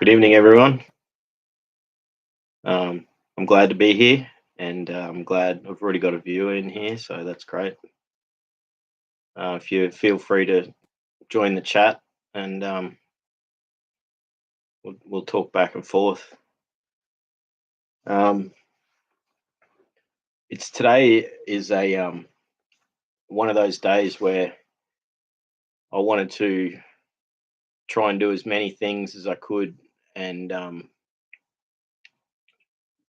Good evening, everyone. Um, I'm glad to be here, and I'm glad I've already got a viewer in here, so that's great. If you feel free to join the chat, and we'll talk back and forth. Um, it's today is a one of those days where I wanted to try and do as many things as I could, and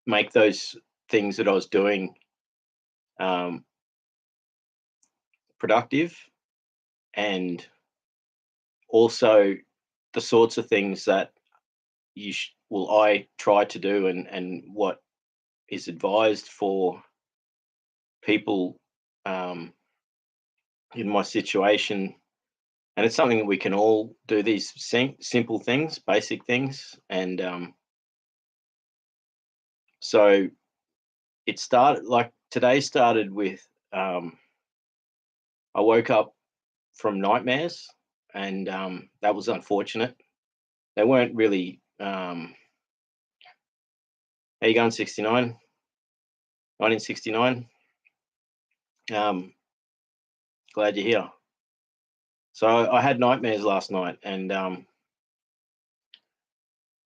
make those things that I was doing um, productive, and also the sorts of things that I try to do, and what is advised for people um, in my situation. And it's something that we can all do, these simple things, basic things. And so it started, like today started with, I woke up from nightmares, and that was unfortunate. They weren't really, how you going, 69? 1969? Um, Glad you're here. So I had nightmares last night, and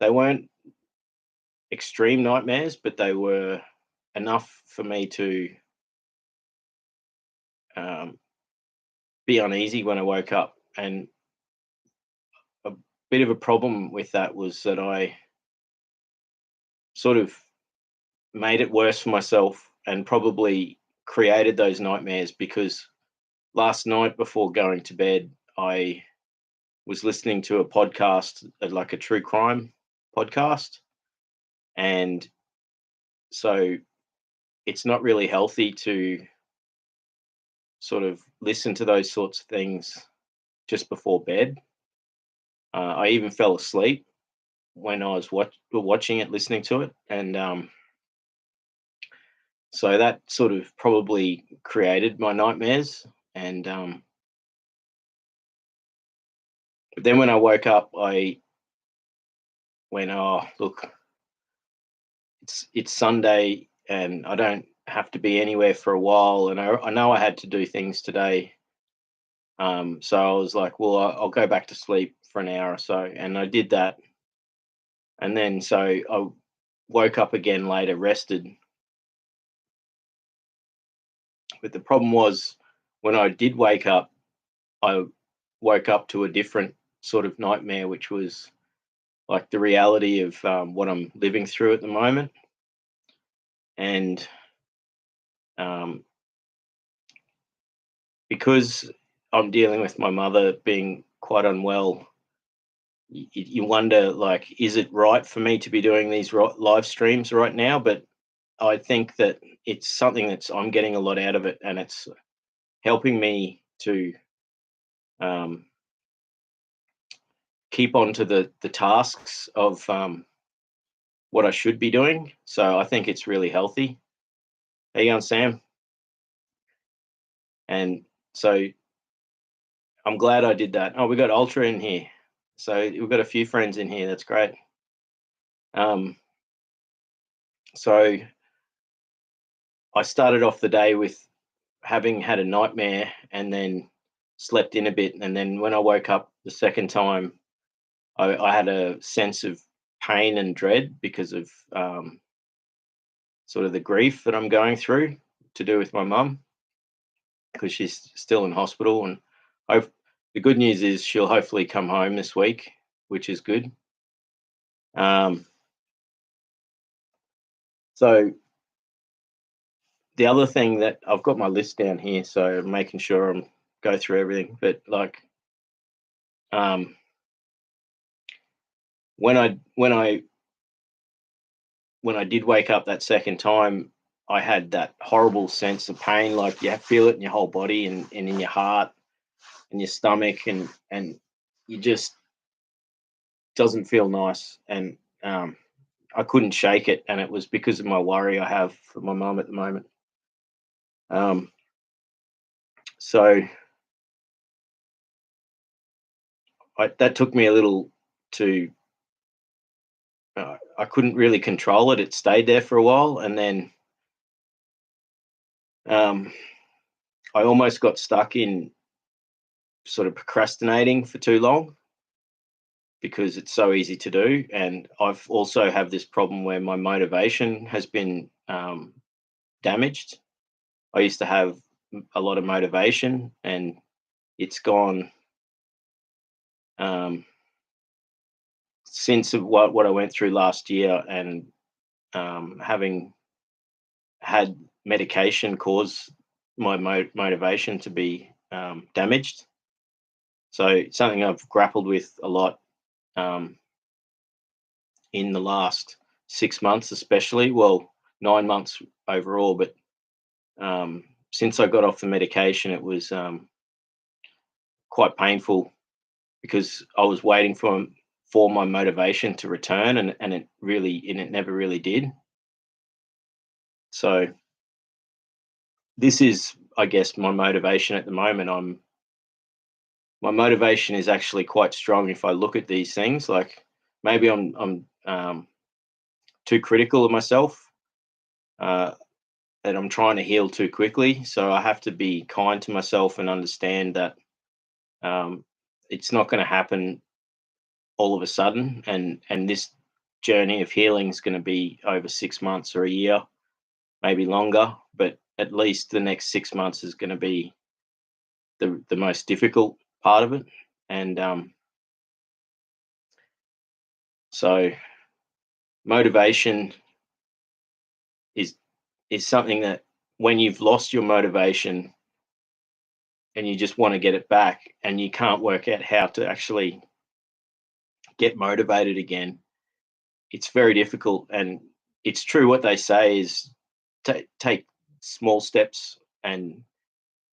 they weren't extreme nightmares, but they were enough for me to um, be uneasy when I woke up. And a bit of a problem with that was that I sort of made it worse for myself, and probably created those nightmares because last night before going to bed, I was listening to a podcast, like a true crime podcast. And so it's not really healthy to sort of listen to those sorts of things just before bed. I even fell asleep when I was watching it, listening to it, and so that sort of probably created my nightmares. And but then when I woke up, I went, "Oh, look, it's Sunday, and I don't have to be anywhere for a while, and I know I had to do things today." So I was like, "Well, I'll go back to sleep for an hour or so," and I did that. And then so I woke up again later, rested. But the problem was, when I did wake up, I woke up to a different sort of nightmare, which was like the reality of what I'm living through at the moment. And um, because I'm dealing with my mother being quite unwell, you wonder, like, is it right for me to be doing these live streams right now? But I think that it's something that's I'm getting a lot out of it, and it's helping me to um, keep on to the tasks of what I should be doing. So I think it's really healthy. How you going, Sam? And so I'm glad I did that. Oh, we got Ultra in here. So we've got a few friends in here. That's great. Um, so I started off the day with having had a nightmare, and then slept in a bit. And then when I woke up the second time, I had a sense of pain and dread because of sort of the grief that I'm going through to do with my mum, because she's still in hospital. And hope the good news is she'll hopefully come home this week, which is good. Um, so the other thing that I've got my list down here, so I'm making sure I'm go through everything. But like um, when I did wake up that second time, I had that horrible sense of pain, like you feel it in your whole body, and in your heart and your stomach, and you just doesn't feel nice. And I couldn't shake it, and it was because of my worry I have for my mum at the moment. Um, so that took me a little to I couldn't really control it. It stayed there for a while, and then um, I almost got stuck in sort of procrastinating for too long because it's so easy to do. And I've also have this problem where my motivation has been damaged. I used to have a lot of motivation, and it's gone um, since of what I went through last year, and having had medication cause my motivation to be damaged. So it's something I've grappled with a lot um, in the last 6 months, especially. Well, 9 months overall, but since I got off the medication, it was quite painful because I was waiting for my motivation to return, and it never really did. So this is, I guess, my motivation at the moment. My motivation is actually quite strong if I look at these things. Like maybe I'm too critical of myself, uh, that I'm trying to heal too quickly. So I have to be kind to myself and understand that um, it's not going to happen all of a sudden, and this journey of healing is going to be over 6 months or a year, maybe longer. But at least the next 6 months is going to be the most difficult part of it, and so motivation is is something that when you've lost your motivation and you just want to get it back and you can't work out how to actually get motivated again, it's very difficult. And it's true what they say is take small steps, and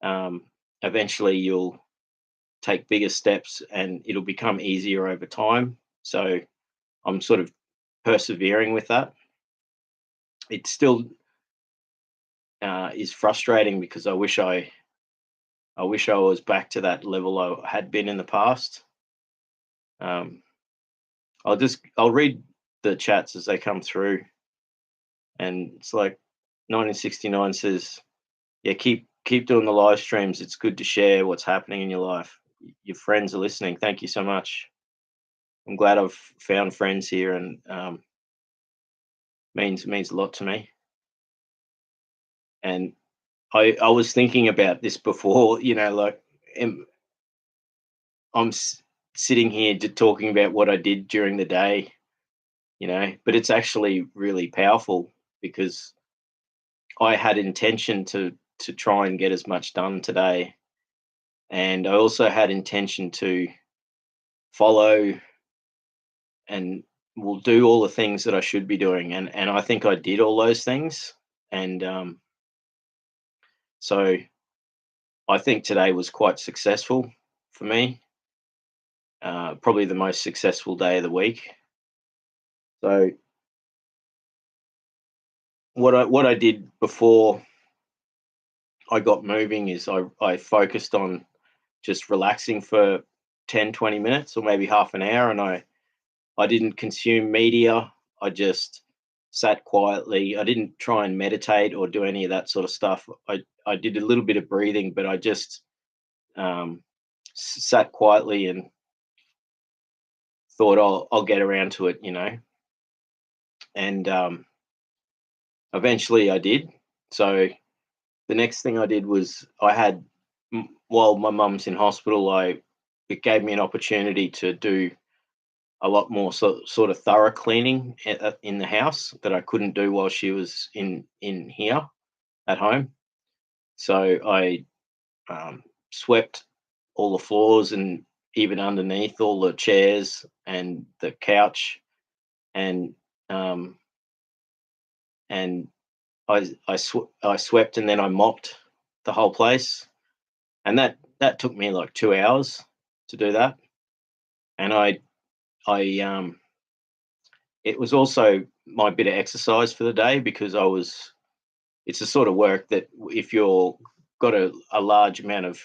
um, eventually you'll take bigger steps and it'll become easier over time. So I'm sort of persevering with that. It still is frustrating because I wish I was back to that level I had been in the past. Um, I'll read the chats as they come through, and it's like 1969 says, "Yeah, keep doing the live streams. It's good to share what's happening in your life. Your friends are listening. Thank you so much. I'm glad I've found friends here, and means a lot to me." And I was thinking about this before, like am, I'm sitting here talking about what I did during the day, but it's actually really powerful because I had intention to try and get as much done today, and I also had intention to follow and will do all the things that I should be doing, and I think I did all those things, and so I think today was quite successful for me, probably the most successful day of the week. So what I did before I got moving is I focused on just relaxing for 10, 20 minutes or maybe half an hour, and I didn't consume media. I just sat quietly. I didn't try and meditate or do any of that sort of stuff. I did a little bit of breathing, but I just um, sat quietly and thought I'll get around to it, and eventually I did. So the next thing I did was while my mum's in hospital, it gave me an opportunity to do a lot more sort of thorough cleaning in the house that I couldn't do while she was in here at home. So I swept all the floors and even underneath all the chairs and the couch, and um, and I swept and then I mopped the whole place, and that took me like 2 hours to do that. And I it was also my bit of exercise for the day because it's the sort of work that if you're got a large amount of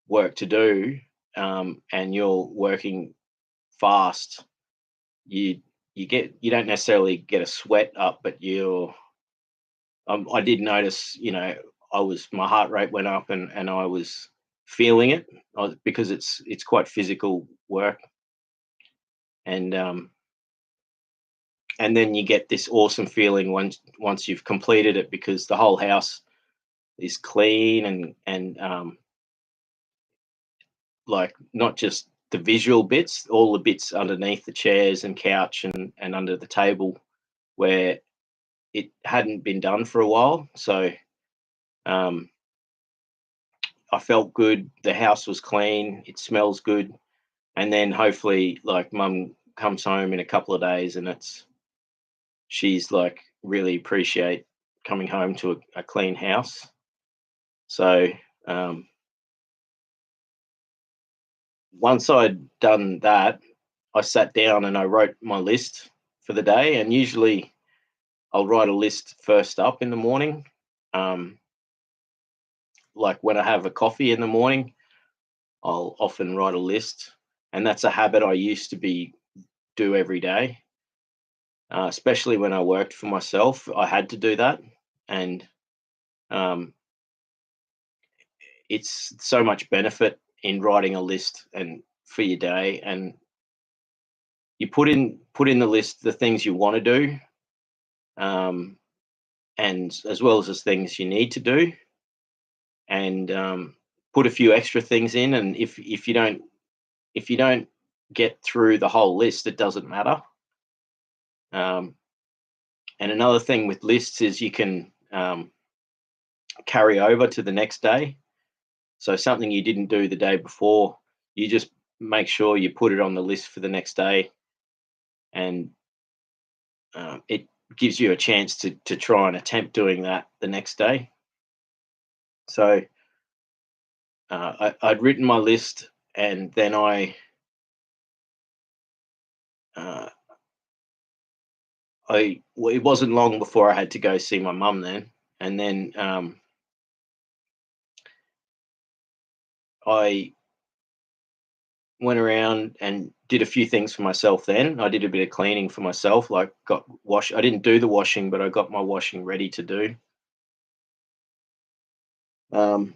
work to do, and you're working fast, you you don't necessarily get a sweat up, but I did notice, my heart rate went up, and I was feeling it, because it's quite physical work. And um, and then you get this awesome feeling once you've completed it, because the whole house is clean, and like, not just the visual bits, all the bits underneath the chairs and couch and under the table where it hadn't been done for a while. So um, I felt good. The house was clean. It smells good. And then hopefully, like, mum comes home in a couple of days, and she's like really appreciate coming home to a clean house. So um, once I'd done that, I sat down and I wrote my list for the day. And usually I'll write a list first up in the morning. Um, like when I have a coffee in the morning, I'll often write a list, and that's a habit I used to be do every day. Especially when I worked for myself, I had to do that, and um, it's so much benefit in writing a list and for your day. And you put in the list the things you want to do, um, and as well as the things you need to do, and put a few extra things in. And if you don't get through the whole list, it doesn't matter. Um, and another thing with lists is you can carry over to the next day. So something you didn't do the day before, you just make sure you put it on the list for the next day, and it gives you a chance to try and attempt doing that the next day. So I'd written my list, and then uh, well, it wasn't long before I had to go see my mum then, and then I went around and did a few things for myself. Then I did a bit of cleaning for myself, like got wash. I didn't do the washing, but I got my washing ready to do. Um,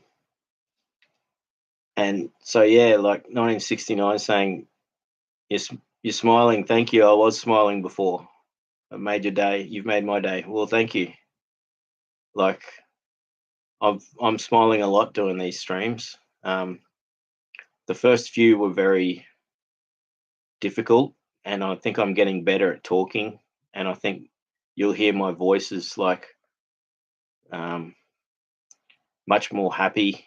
and so yeah, like 1969 saying, you're smiling. Thank you. I was smiling before. I made your day. You've made my day. Well, thank you. Like, I'm smiling a lot doing these streams. The first few were very difficult, and I think I'm getting better at talking. And I think you'll hear my voice is like um, much more happy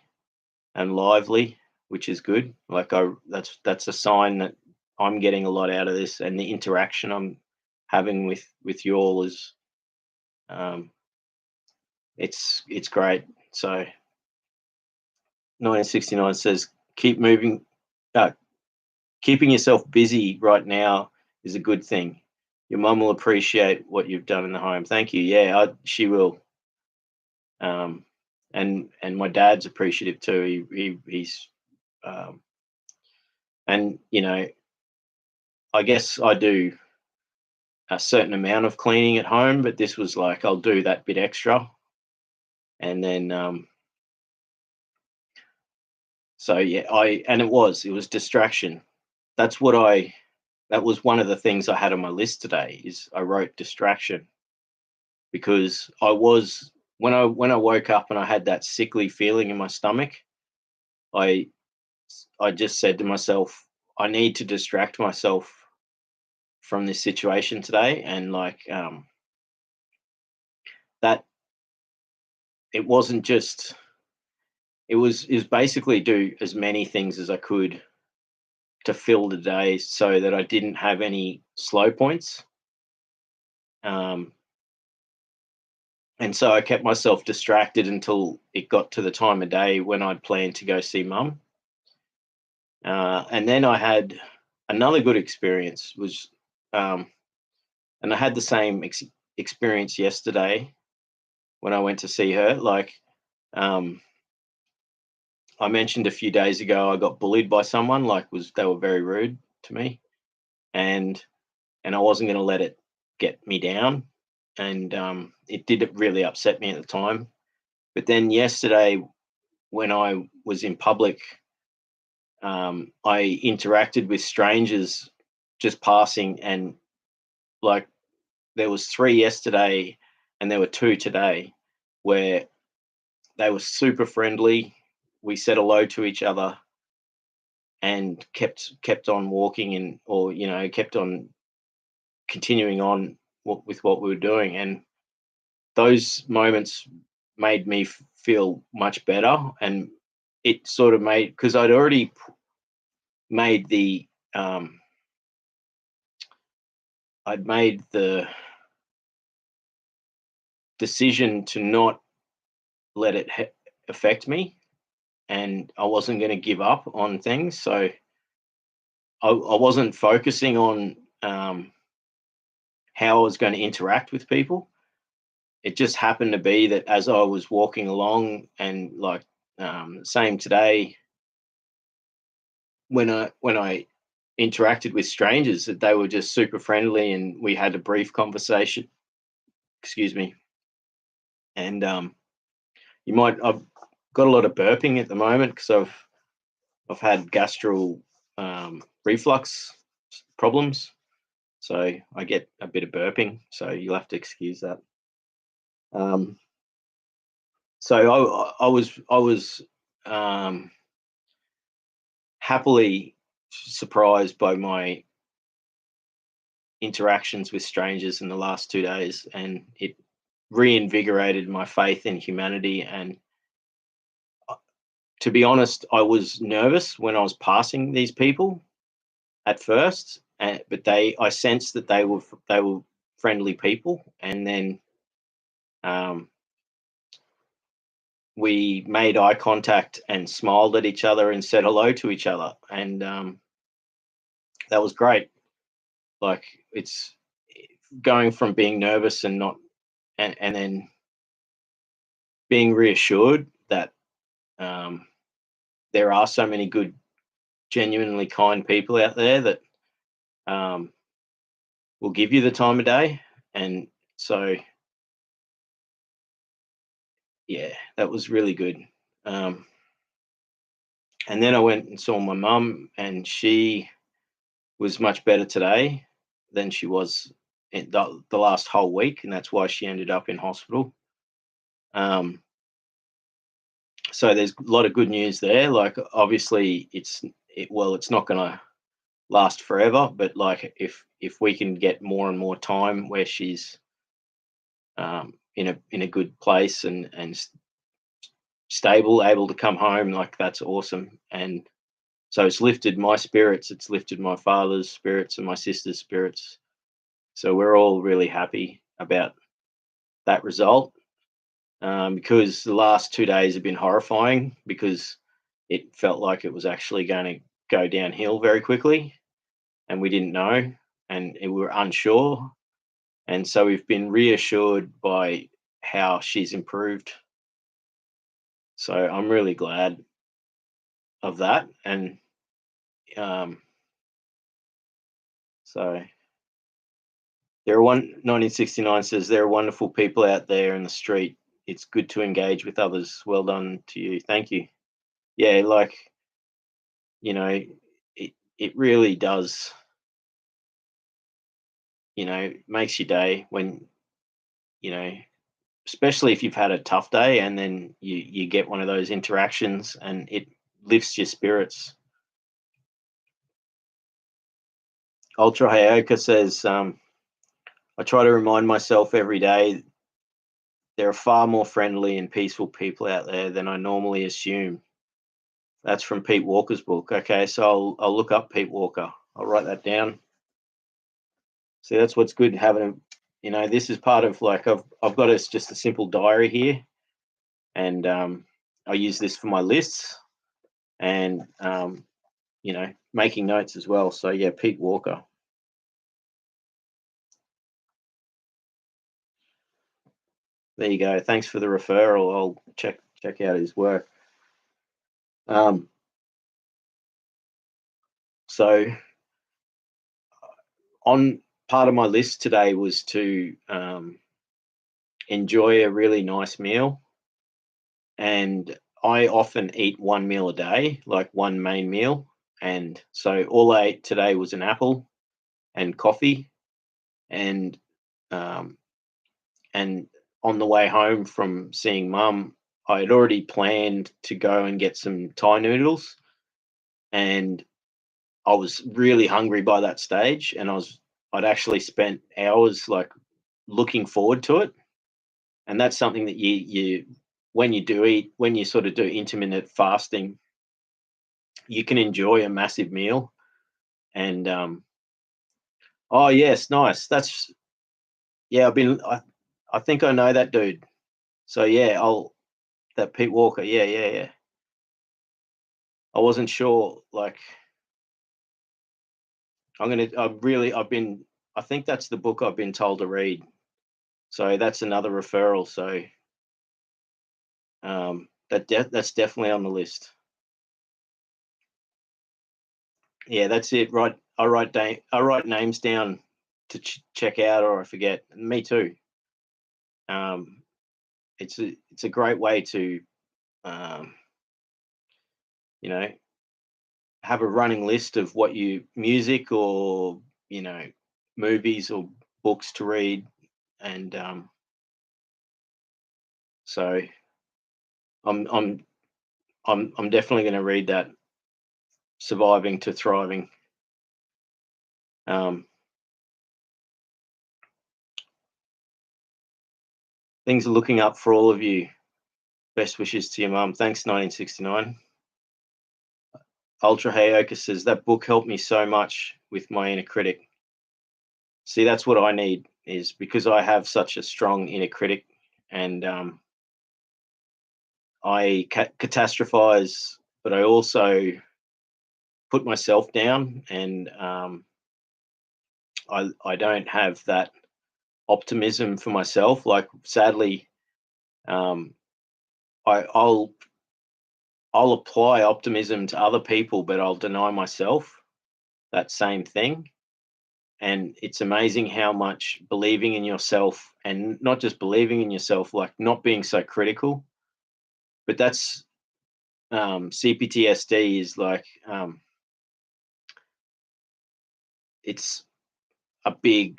and lively, which is good. Like, that's a sign that I'm getting a lot out of this, and the interaction I'm having with you all is um, it's great. So 1969 says, keep moving. Uh, Keeping yourself busy right now is a good thing. Your mum will appreciate what you've done in the home. Thank you. Yeah, she will. Um, and my dad's appreciative too. He's um, and I guess I do a certain amount of cleaning at home, but this was like I'll do that bit extra, and then so yeah, it was distraction. That's what I that was one of the things I had on my list today. Is I wrote distraction, because I was when I woke up and I had that sickly feeling in my stomach, I I just said to myself, I need to distract myself from this situation today. And like that, it wasn't just it was basically do as many things as I could to fill the day so that I didn't have any slow points. Um, and so I kept myself distracted until it got to the time of day when I'd planned to go see mum. And then I had another good experience, um, and I had the same experience yesterday when I went to see her. Like um, I mentioned a few days ago, I got bullied by someone. Like, they were very rude to me, and and I wasn't going to let it get me down. And it did really upset me at the time. But then yesterday, when I was in public, I interacted with strangers just passing, and like there was 3 yesterday, and there were 2 today, where they were super friendly. We said hello to each other and kept on walking, and or kept on continuing on with what we were doing, and those moments made me feel much better. And it sort of made, because I'd already made the um, I'd made the decision to not let it affect me, and I wasn't going to give up on things. So I wasn't focusing on how I was going to interact with people. It just happened to be that as I was walking along, and like same today, when I interacted with strangers, that they were just super friendly, and we had a brief conversation. Excuse me. And I've got a lot of burping at the moment because I've had gastral reflux problems, so I get a bit of burping. So you'll have to excuse that. Um, so I was um, happily surprised by my interactions with strangers in the last 2 days, and it reinvigorated my faith in humanity. And to be honest, I was nervous when I was passing these people at first, but I sensed that they were friendly people, and then um, we made eye contact and smiled at each other and said hello to each other, and that was great. Like, it's going from being nervous and not, and then being reassured that um, there are so many good, genuinely kind people out there that um, will give you the time of day. And so, yeah, that was really good. Um, and then I went and saw my mum, and she was much better today than she was in the last whole week, and that's why she ended up in hospital. Um, so there's a lot of good news there. Like, obviously, it's not going to last forever, but like if we can get more and more time where she's in a good place and stable, able to come home, like, that's awesome. And so it's lifted my spirits, it's lifted my father's spirits and my sister's spirits. So we're all really happy about that result, because the last 2 days have been horrifying, because it felt like it was actually going to go downhill very quickly, and we didn't know, and we were unsure. And so we've been reassured by how she's improved. So I'm really glad of that. And um, so there are 1969 says there are wonderful people out there in the street. It's good to engage with others. Well done to you. Thank you. Yeah, like, you know, it really does. Makes your day when, you know, especially if you've had a tough day, and then you get one of those interactions, and it lifts your spirits. Ultra Hayoka says, I try to remind myself every day there are far more friendly and peaceful people out there than I normally assume. That's from Pete Walker's book. Okay, so I'll look up Pete Walker. I'll write that down. See, that's what's good having this is part of, like, I've got just a simple diary here, and I use this for my lists, and making notes as well. So yeah, Pete Walker. There you go. Thanks for the referral. I'll check out his work. Um, so on part of my list today was to enjoy a really nice meal, and I often eat one meal a day, like one main meal. And so all I ate today was an apple and coffee, and um, and on the way home from seeing mum, I had already planned to go and get some Thai noodles, and I was really hungry by that stage, and I'd actually spent hours like looking forward to it. And that's something that you when you do eat, when you sort of do intermittent fasting, you can enjoy a massive meal. And oh yes, nice. That's yeah. I think I know that dude. So yeah, I'll that Pete Walker. Yeah, yeah, yeah. I wasn't sure. Like I've been. I think that's the book I've been told to read. So that's another referral. So that's definitely on the list. Yeah, that's it. Right, I write names down to check out, or I forget. Me too. Um, it's a great way to um, you know have a running list of what you music or you know movies or books to read, and so I'm I'm I'm definitely going to read that. Surviving to Thriving. Um, Things are looking up for all of you. Best wishes to your mum. Thanks, 1969. Ultra Hayoka says that book helped me so much with my inner critic. See, that's what I need is because I have such a strong inner critic, and I catastrophize, but I also put myself down, and I don't have that optimism for myself. Like sadly, um, I'll apply optimism to other people, but I'll deny myself that same thing. And it's amazing how much believing in yourself, and not just believing in yourself, like not being so critical, but that's CPTSD is like it's a big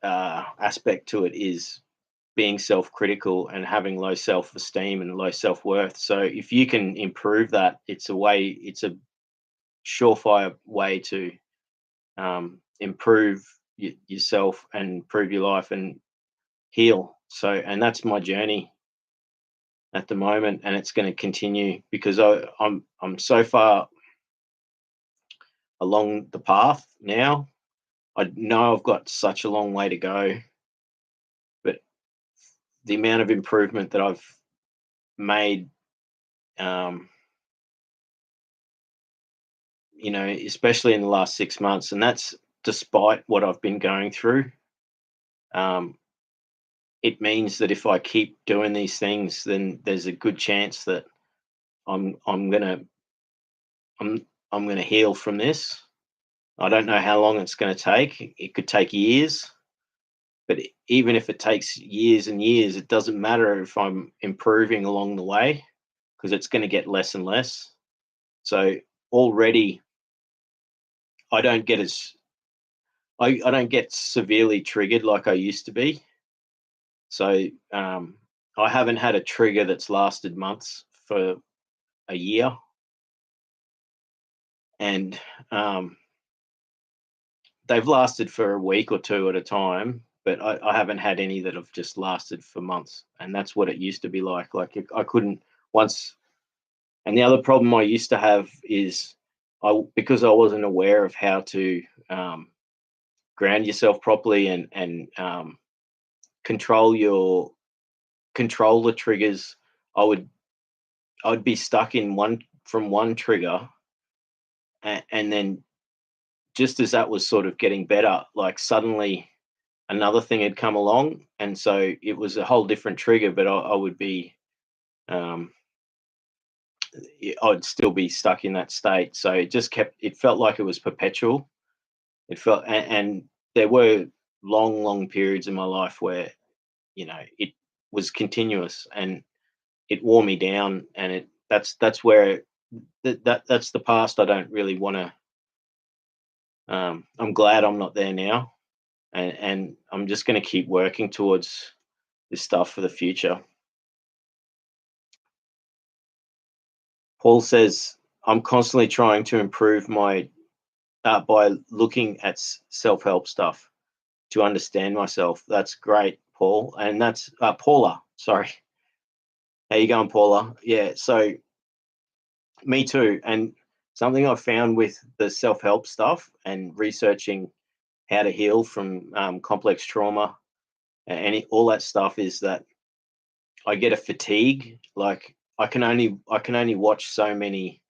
aspect to it is being self-critical and having low self-esteem and low self-worth. So if you can improve that, it's a surefire way to improve yourself and improve your life and heal. So, and that's my journey at the moment, and it's going to continue because I'm so far along the path now. I know I've got such a long way to go, but the amount of improvement that I've made, um, especially in the last 6 months, and that's despite what I've been going through. Um, it means that if I keep doing these things, then there's a good chance that I'm I'm gonna I'm I'm gonna heal from this. I don't know how long it's going to take. It could take years, but even if it takes years and years, it doesn't matter if I'm improving along the way because it's going to get less and less. So already, I don't get as I don't get severely triggered like I used to be. So I haven't had a trigger that's lasted months for a year, and um, they've lasted for a week or two at a time, but I haven't had any that have just lasted for months. And that's what it used to be like. Like I couldn't once. And the other problem I used to have is because I wasn't aware of how to ground yourself properly and control your control the triggers. I would I'd be stuck in one trigger, and then just as that was sort of getting better, like suddenly another thing had come along, and so it was a whole different trigger. But I would be, um, I'd still be stuck in that state. So it just kept. It felt like it was perpetual. It felt, and there were long periods in my life where, it was continuous, and it wore me down, and that's where that's the past. I don't really want to. I'm glad I'm not there now, and I'm just going to keep working towards this stuff for the future. Paul says, I'm constantly trying to improve my by looking at self-help stuff to understand myself. That's great, Paul, and that's Paula. Sorry, how you going, Paula? Yeah, so me too. And something I've found with the self-help stuff and researching how to heal from complex trauma and all that stuff is that I get a fatigue. Like I can only watch so many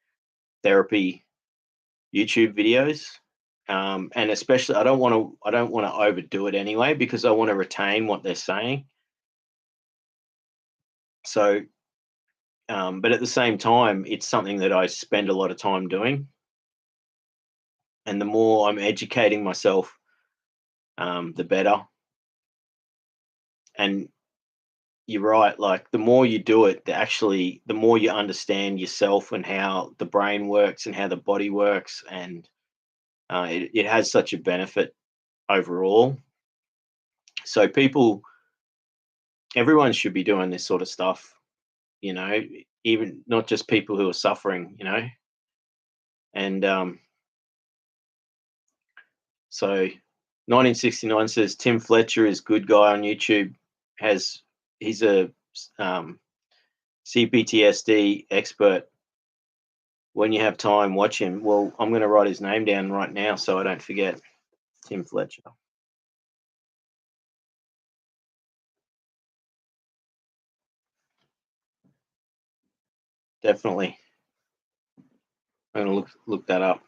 therapy YouTube videos, and especially I don't want to overdo it anyway because I want to retain what they're saying. So, but at the same time, it's something that I spend a lot of time doing, and the more I'm educating myself, the better. And you're right. Like the more you do it, the more you understand yourself and how the brain works and how the body works, and it has such a benefit overall. So everyone should be doing this sort of stuff, you know, even not just people who are suffering, And so 1969 says Tim Fletcher is good guy on YouTube. Has He's a um, CPTSD expert. When you have time, watch him. Well, I'm going to write his name down right now so I don't forget. Tim Fletcher. Definitely. I'm going to look that up.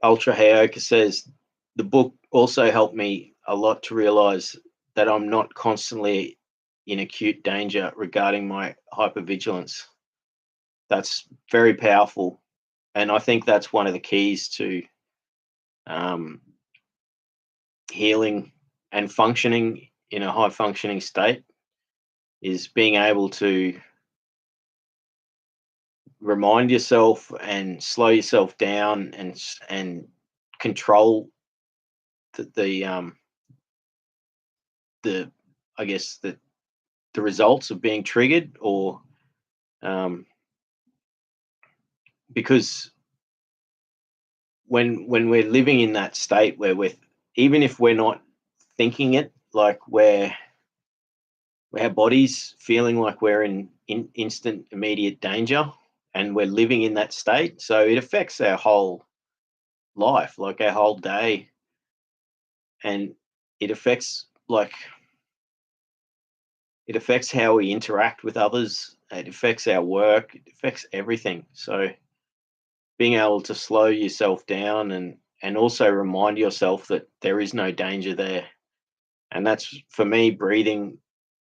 Ultra Hayoka says the book also helped me a lot to realize that I'm not constantly in acute danger regarding my hypervigilance. That's very powerful, and I think that's one of the keys to um, healing and functioning in a high functioning state is being able to remind yourself and slow yourself down and control the the I guess the results of being triggered, or um, because when we're living in that state where we're, even if we're not thinking it, like where our body's feeling like we're in instant immediate danger, and we're living in that state, so it affects our whole life, like our whole day, and it affects like it affects how we interact with others, it affects our work, it affects everything. So being able to slow yourself down and also remind yourself that there is no danger there, and that's, for me, breathing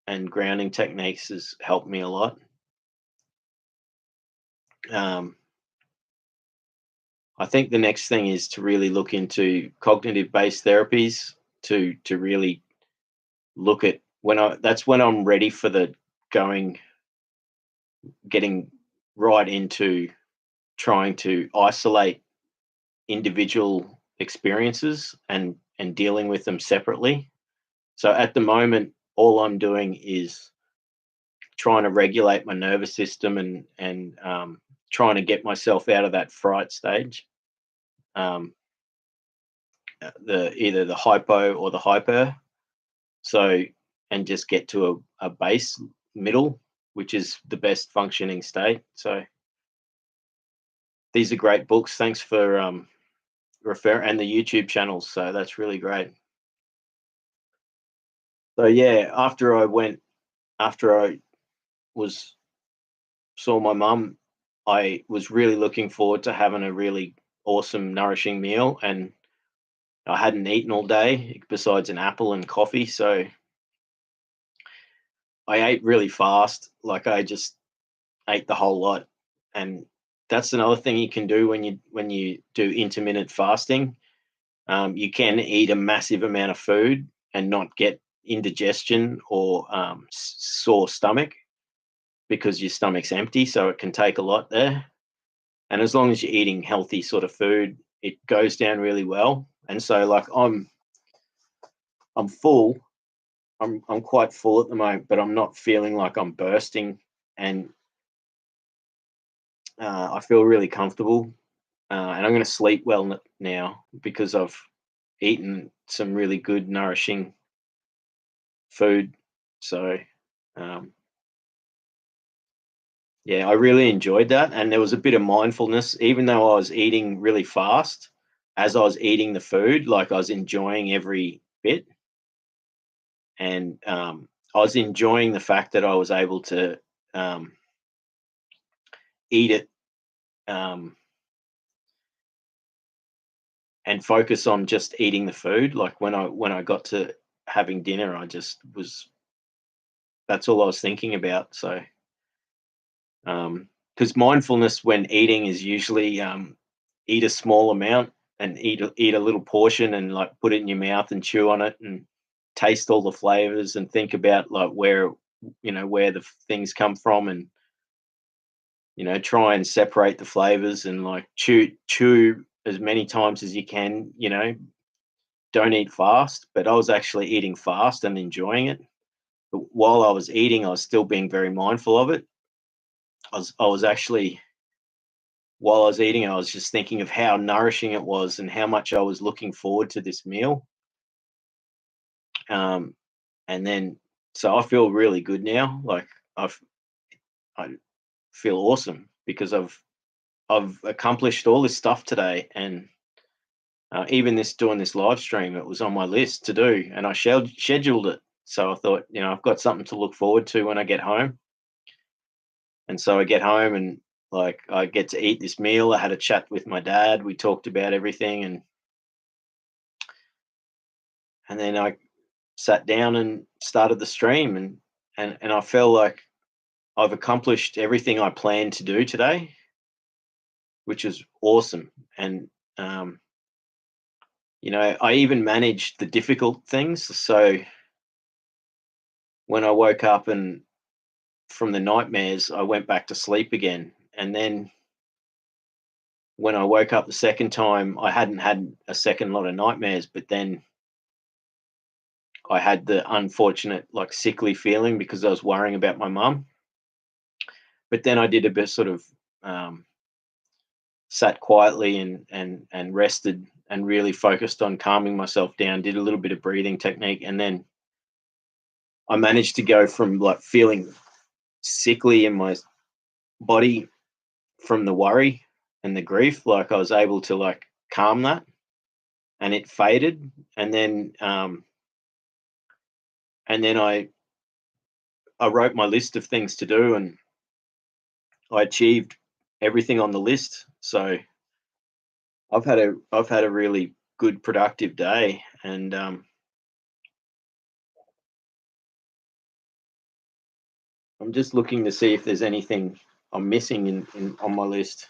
and grounding techniques has helped me a lot. um, I think the next thing is to really look into cognitive based therapies, to really look at when I'm ready for the going getting right into trying to isolate individual experiences and dealing with them separately. So at the moment, all I'm doing is trying to regulate my nervous system and trying to get myself out of that fright stage, um, the either the hypo or the hyper. So, and just get to a base middle, which is the best functioning state. So these are great books. Thanks for refer and the YouTube channels. So that's really great. So yeah, after I was saw my mum, I was really looking forward to having a really awesome, nourishing meal, and I hadn't eaten all day besides an apple and coffee. So I ate really fast. Like I just ate the whole lot, and that's another thing you can do when you do intermittent fasting. You can eat a massive amount of food and not get indigestion or sore stomach because your stomach's empty. So it can take a lot there. And as long as you're eating healthy sort of food, it goes down really well. And so, like, I'm full. I'm quite full at the moment, but I'm not feeling like I'm bursting, and I feel really comfortable. And I'm going to sleep well now because I've eaten some really good, nourishing food. So, um, yeah, I really enjoyed that. And there was a bit of mindfulness, even though I was eating really fast. As I was eating the food, like I was enjoying every bit, and I was enjoying the fact that I was able to um, eat it um, and focus on just eating the food. Like when I got to having dinner, I just was that's all I was thinking about. So because mindfulness when eating is usually eat a small amount and eat a little portion and like put it in your mouth and chew on it and taste all the flavors and think about like where the things come from, and try and separate the flavors and like chew as many times as you can. Don't eat fast, but I was actually eating fast and enjoying it. But while I was eating, I was still being very mindful of it. I was actually while I was eating, I was just thinking of how nourishing it was and how much I was looking forward to this meal. Um, and then, so I feel really good now. Like I've, I feel awesome because I've accomplished all this stuff today, and even this doing this live stream, it was on my list to do, and I scheduled it. So I thought, I've got something to look forward to when I get home. And so I get home and like I get to eat this meal. I had a chat with my dad. We talked about everything, and then I sat down and started the stream, and I feel like I've accomplished everything I planned to do today, which is awesome. And um, I even managed the difficult things. So when I woke up and from the nightmares, I went back to sleep again. And then when I woke up the second time, I hadn't had a second lot of nightmares, but then I had the unfortunate, like, sickly feeling because I was worrying about my mum. But then I did a bit sort of um, sat quietly and rested and really focused on calming myself down, did a little bit of breathing technique, and then I managed to go from like feeling sickly in my body from the worry and the grief, like I was able to like calm that, and it faded. And then I wrote my list of things to do, and I achieved everything on the list. So I've had a really good productive day, and I'm just looking to see if there's anything I'm missing in on my list.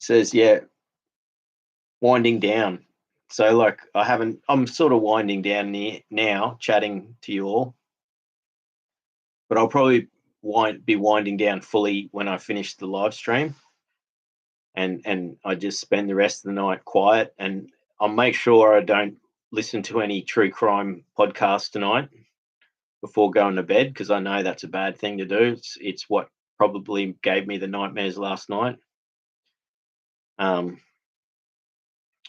It says, yeah, winding down. So like I'm sort of winding down now, chatting to you all, but I'll probably be winding down fully when I finish the live stream, and I just spend the rest of the night quiet, and I'll make sure I don't listen to any true crime podcasts tonight before going to bed, because I know that's a bad thing to do. It's what probably gave me the nightmares last night. Um,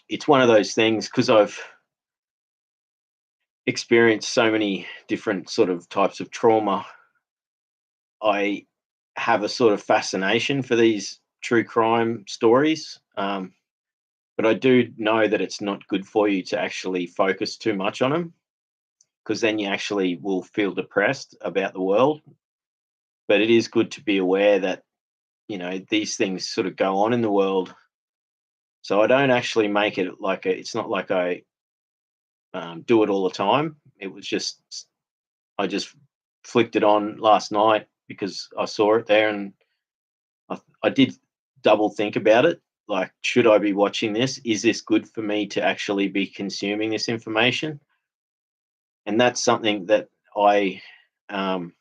it's one of those things because I've experienced so many different sort of types of trauma. I have a sort of fascination for these true crime stories, but I do know that it's not good for you to actually focus too much on them, because then you actually will feel depressed about the world. But it is good to be aware that these things sort of go on in the world. So I don't actually make it like it's not like I do it all the time. It was just I just flicked it on last night because I saw it there, and I did double think about it. Like, should I be watching this? Is this good for me to actually be consuming this information? And that's something that I um,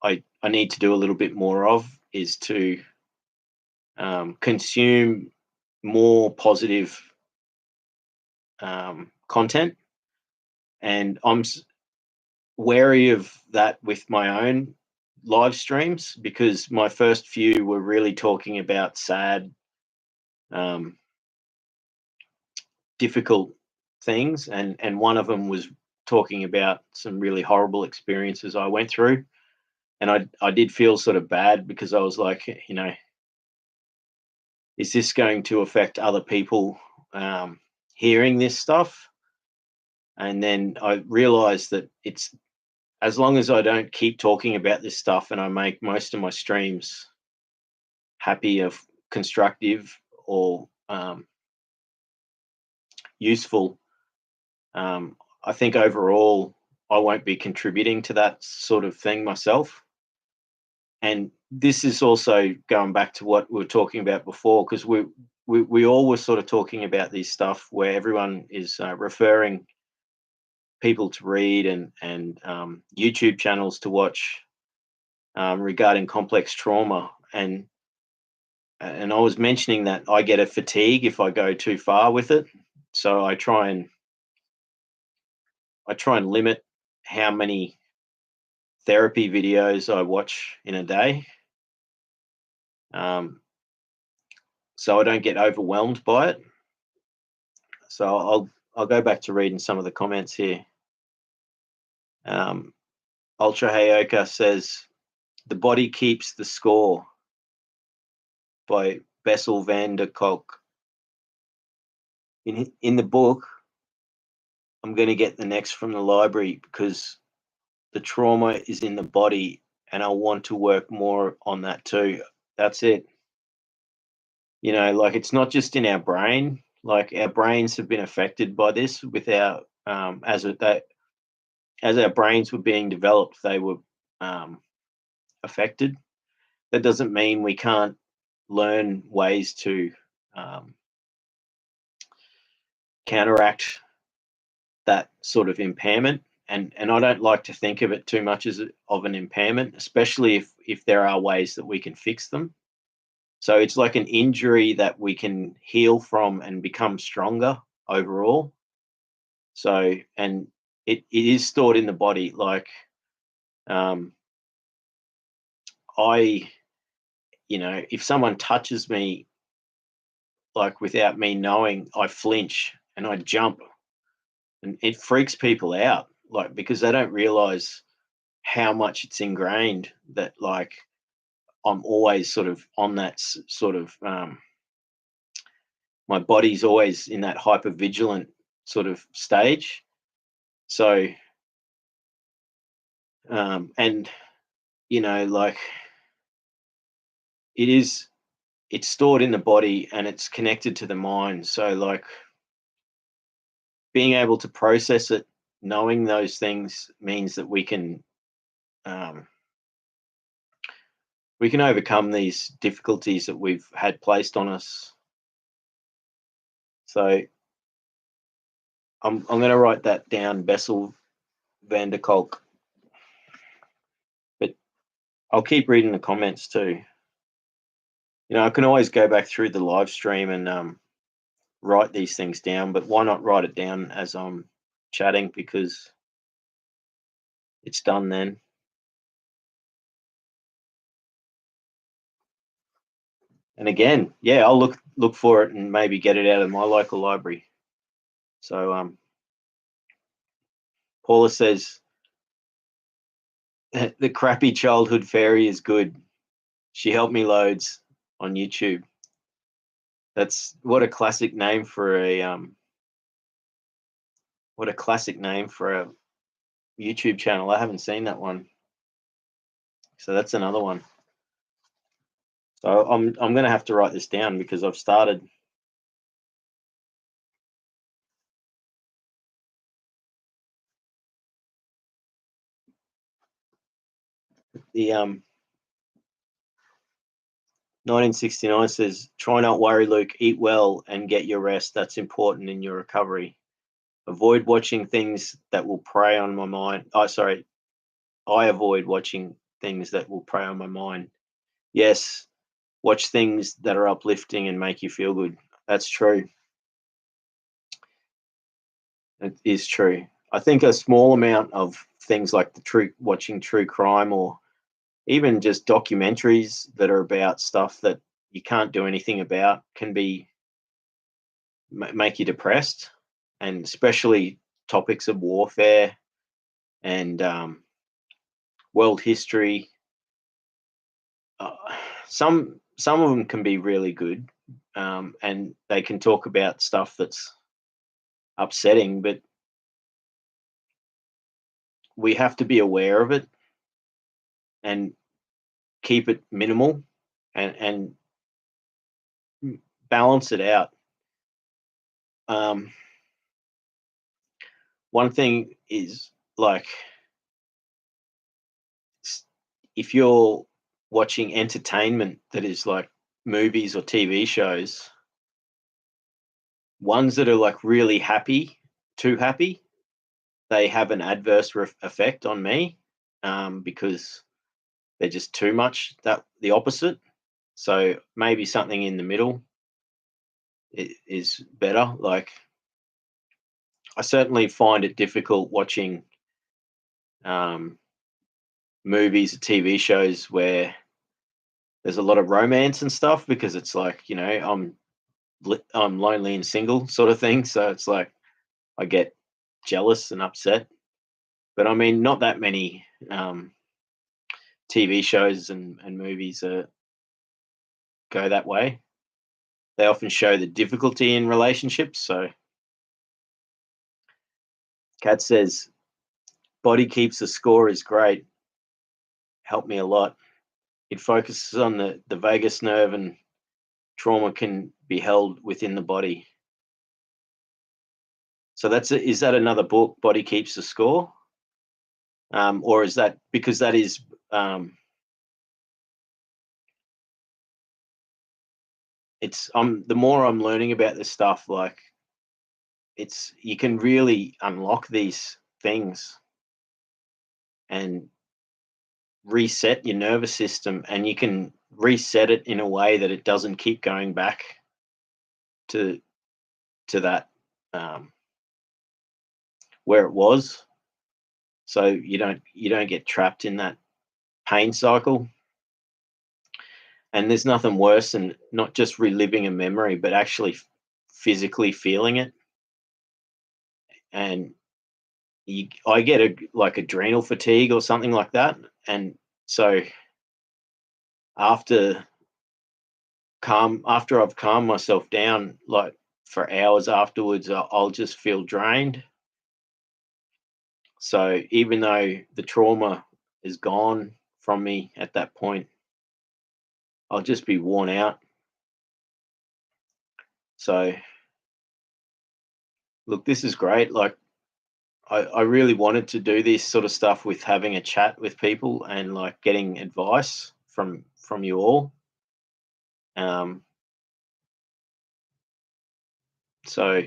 I need to do a little bit more of, is to consume more positive content. And I'm wary of that with my own live streams, because my first few were really talking about sad, um, difficult things, and one of them was talking about some really horrible experiences I went through, and I did feel sort of bad, because I was like, is this going to affect other people hearing this stuff? And then I realized that it's, as long as I don't keep talking about this stuff and I make most of my streams happy, of constructive, or useful, I think overall I won't be contributing to that sort of thing myself. And this is also going back to what we were talking about before, because we all were sort of talking about this stuff where everyone is referring people to read, and YouTube channels to watch, regarding complex trauma. And I was mentioning that I get a fatigue if I go too far with it, so I try and limit how many therapy videos I watch in a day, um, so I don't get overwhelmed by it. So I'll go back to reading some of the comments here. Um, Ultra Hayoka says, "The Body Keeps the Score" by Bessel van der Kolk. In the book, I'm going to get the next from the library, because the trauma is in the body, and I want to work more on that too. That's it. Like, it's not just in our brain. Like, our brains have been affected by this with our as our brains were being developed, they were um, affected. That doesn't mean we can't learn ways to um, counteract that sort of impairment. And I don't like to think of it too much as of an impairment, especially if there are ways that we can fix them. So it's like an injury that we can heal from and become stronger overall. So, and it is stored in the body. Like, um, I, if someone touches me, like, without me knowing, I flinch and I jump, and it freaks people out, like, because they don't realize how much it's ingrained, that, like, I'm always sort of on that sort of, my body's always in that hyper vigilant sort of stage. So, and like, it is, it's stored in the body and it's connected to the mind. So, like, being able to process it, knowing those things, means that um, we can overcome these difficulties that we've had placed on us. So I'm going to write that down, Bessel van der Kolk. But I'll keep reading the comments too. I can always go back through the live stream and write these things down, but why not write it down as I'm chatting, because it's done then. And again, yeah, I'll look for it and maybe get it out of my local library. So Paula says, the crappy childhood fairy is good. She helped me loads on YouTube. That's what a classic name for a YouTube channel. I haven't seen that one. So that's another one. So I'm going to have to write this down, because I've started. The 1969 says, "Try not worry, Luke. Eat well and get your rest. That's important in your recovery. Avoid watching things that will prey on my mind." Oh, sorry. I avoid watching things that will prey on my mind. Yes, watch things that are uplifting and make you feel good. That's true. It is true. I think a small amount of things like watching true crime, or even just documentaries that are about stuff that you can't do anything about, can make you depressed, and especially topics of warfare and world history. Uh, some of them can be really good, and they can talk about stuff that's upsetting, but we have to be aware of it and keep it minimal, and balance it out. Um, One thing is, like, if you're watching entertainment that is like movies or TV shows, ones that are like really happy, too happy, they have an adverse effect on me, because they're just too much that the opposite. So maybe something in the middle is better. Like, I certainly find it difficult watching um, movies or TV shows where there's a lot of romance and stuff, because it's like, I'm lonely and single sort of thing. So it's like I get jealous and upset. But I mean, not that many TV shows and movies go that way. They often show the difficulty in relationships. So Kat says, "Body Keeps the Score" is great. Helped me a lot. It focuses on the vagus nerve, and trauma can be held within the body. So is that another book, Body Keeps the Score? Or is that because that is, it's the more I'm learning about this stuff, like, it's you can really unlock these things and reset your nervous system, and you can reset it in a way that it doesn't keep going back to that, um, where it was, so you don't get trapped in that pain cycle. And there's nothing worse than not just reliving a memory, but actually physically feeling it. And I get like adrenal fatigue or something like that, and so after after I've calmed myself down, like, for hours afterwards, I'll just feel drained. So even though the trauma is gone from me at that point, I'll just be worn out. So look, this is great. Like, I really wanted to do this sort of stuff with having a chat with people and like getting advice from you all. Um, so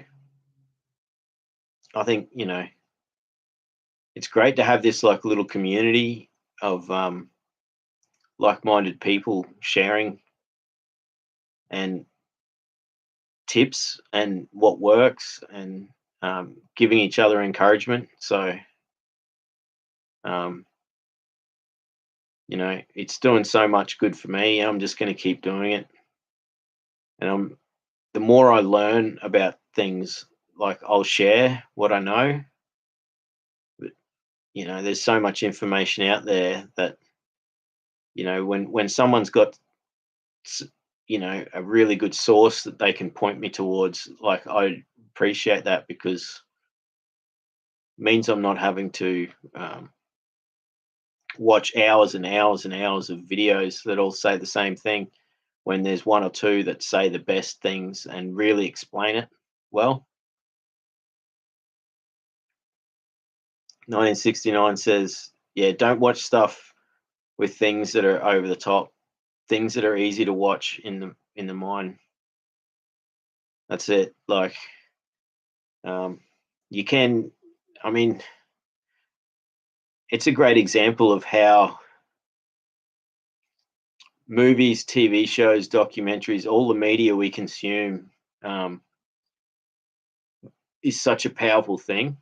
I think, it's great to have this like little community of like-minded people sharing and tips and what works, and giving each other encouragement. So um, it's doing so much good for me. I'm just going to keep doing it, and the more I learn about things, like, I'll share what I know. But there's so much information out there that, when someone's got s- a really good source that they can point me towards, like, I appreciate that, because it means I'm not having to watch hours and hours and hours of videos that all say the same thing, when there's one or two that say the best things and really explain it well. 1969 says, "Yeah, don't watch stuff with things that are over the top, things that are easy to watch in the mind. That's it. Like, um, you can, I mean, it's a great example of how movies, TV shows, documentaries, all the media we consume, um, is such a powerful thing,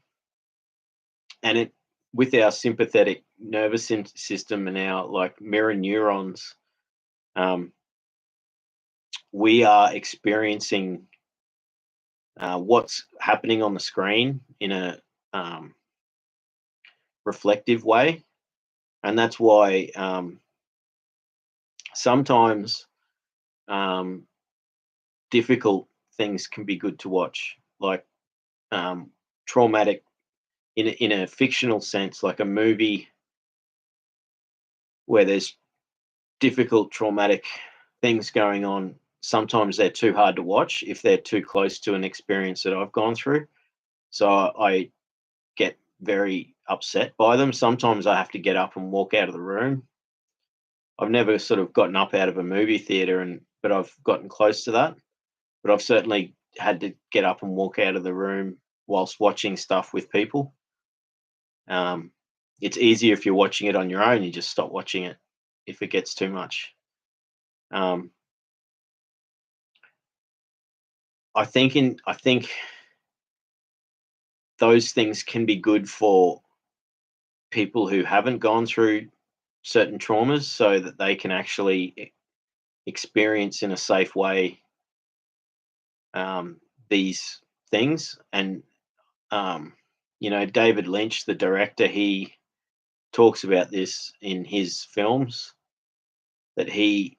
and it with our sympathetic nervous system and our like mirror neurons, um, we are experiencing what's happening on the screen in a um, reflective way, and that's why sometimes um, difficult things can be good to watch, like um, traumatic in a fictional sense, like a movie where there's difficult, traumatic things going on. Sometimes they're too hard to watch if they're too close to an experience that I've gone through. So I get very upset by them. Sometimes I have to get up and walk out of the room. I've never sort of gotten up out of a movie theater, but I've gotten close to that. But I've certainly had to get up and walk out of the room whilst watching stuff with people. Um, it's easier if you're watching it on your own. You just stop watching it if it gets too much. Um, I think those things can be good for people who haven't gone through certain traumas, so that they can actually experience in a safe way um, these things. And um, David Lynch, the director, he talks about this in his films, that he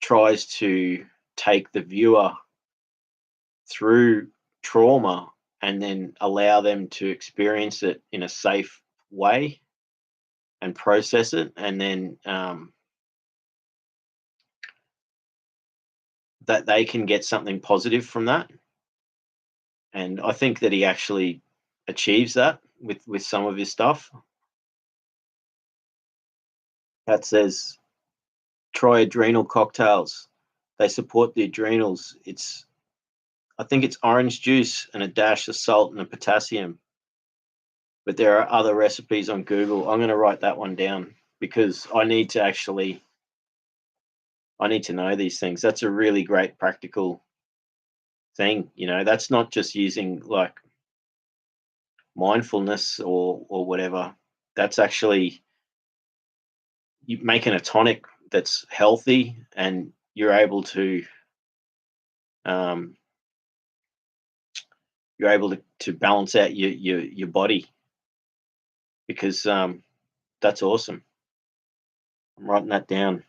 tries to take the viewer through trauma and then allow them to experience it in a safe way and process it, and then that they can get something positive from that. And I think that he actually achieves that with some of his stuff. That says try adrenal cocktails. They support the adrenals. It's I think it's orange juice and a dash of salt and a potassium. But there are other recipes on Google. I'm going to write that one down because I need to know these things. That's a really great practical thing. That's not just using like mindfulness or whatever. That's actually you making a tonic that's healthy, and um, you're able to balance out your body, because that's awesome. I'm writing that down.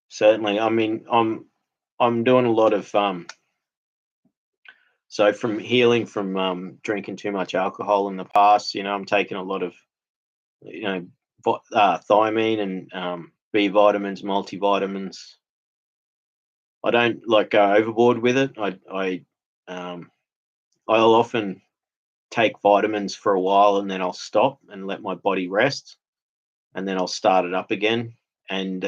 Certainly. I mean, I'm doing a lot of so from healing from drinking too much alcohol in the past. I'm taking a lot of you know thiamine and B vitamins, multivitamins. I don't like go overboard with it. Um, I'll often take vitamins for a while and then I'll stop and let my body rest, and then I'll start it up again. And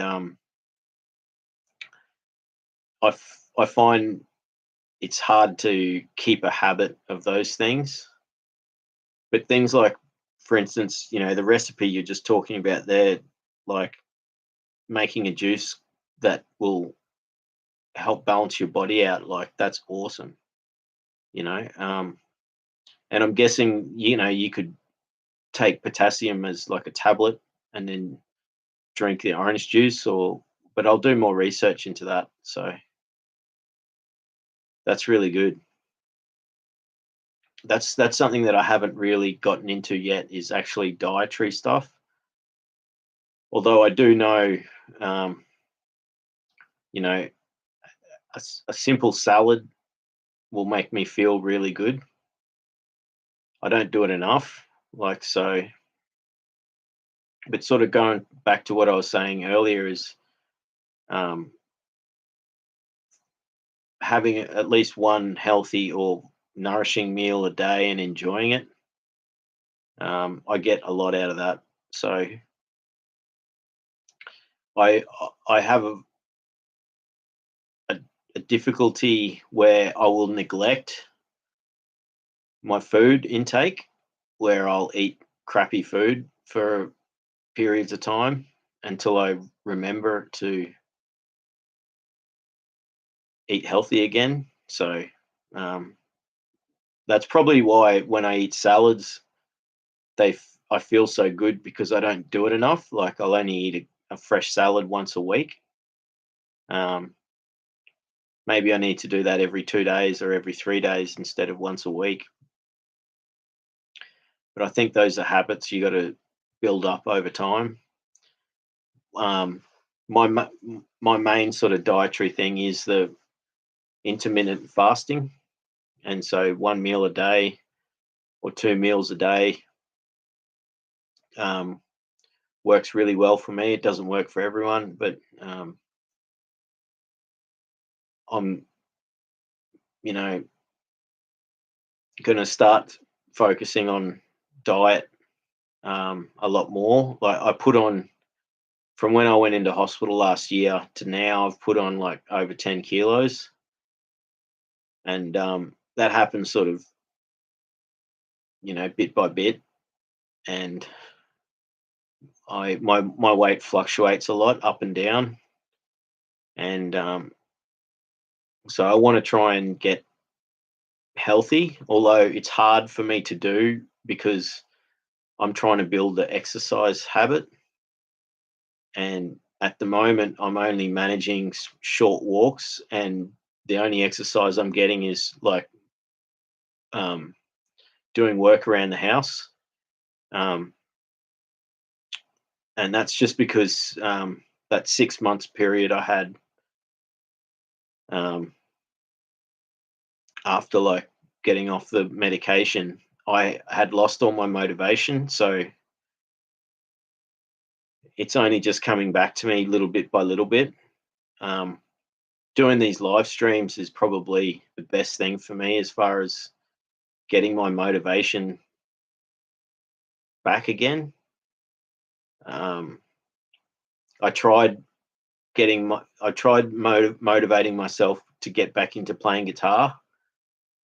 I find it's hard to keep a habit of those things. But things like, for instance, the recipe you're just talking about there, like making a juice that will help balance your body out, like that's awesome. You know, um, and I'm guessing you could take potassium as like a tablet and then drink the orange juice, or but I'll do more research into that. So that's really good. That's something that I haven't really gotten into yet, is actually dietary stuff. Although I do know, um, you know, a simple salad will make me feel really good. I don't do it enough, like so. But sort of going back to what I was saying earlier is um, having at least one healthy or nourishing meal a day and enjoying it. I get a lot out of that. So I I have a, a difficulty where I will neglect my food intake, where I'll eat crappy food for periods of time until I remember to eat healthy again. So um, that's probably why when I eat salads, I feel so good because I don't do it enough. Like I'll only eat a fresh salad once a week. Um, Maybe I need to do that every 2 days or every 3 days instead of once a week. But I think those are habits you got to build up over time. Um, my main sort of dietary thing is the intermittent fasting, and so one meal a day or two meals a day um, works really well for me. It doesn't work for everyone, but I'm you know going to start focusing on diet a lot more. Like I put on from when I went into hospital last year to now, I've put on like over 10 kilos, and that happens sort of bit by bit, and my weight fluctuates a lot up and down, and so I want to try and get healthy, although it's hard for me to do because I'm trying to build the exercise habit. And at the moment, I'm only managing short walks, and the only exercise I'm getting is like um, doing work around the house. Um, and that's just because that 6 months period I had um, after like getting off the medication, I had lost all my motivation. So it's only just coming back to me little bit by little bit. Um, Doing these live streams is probably the best thing for me as far as getting my motivation back again. Um, I tried motivating myself to get back into playing guitar,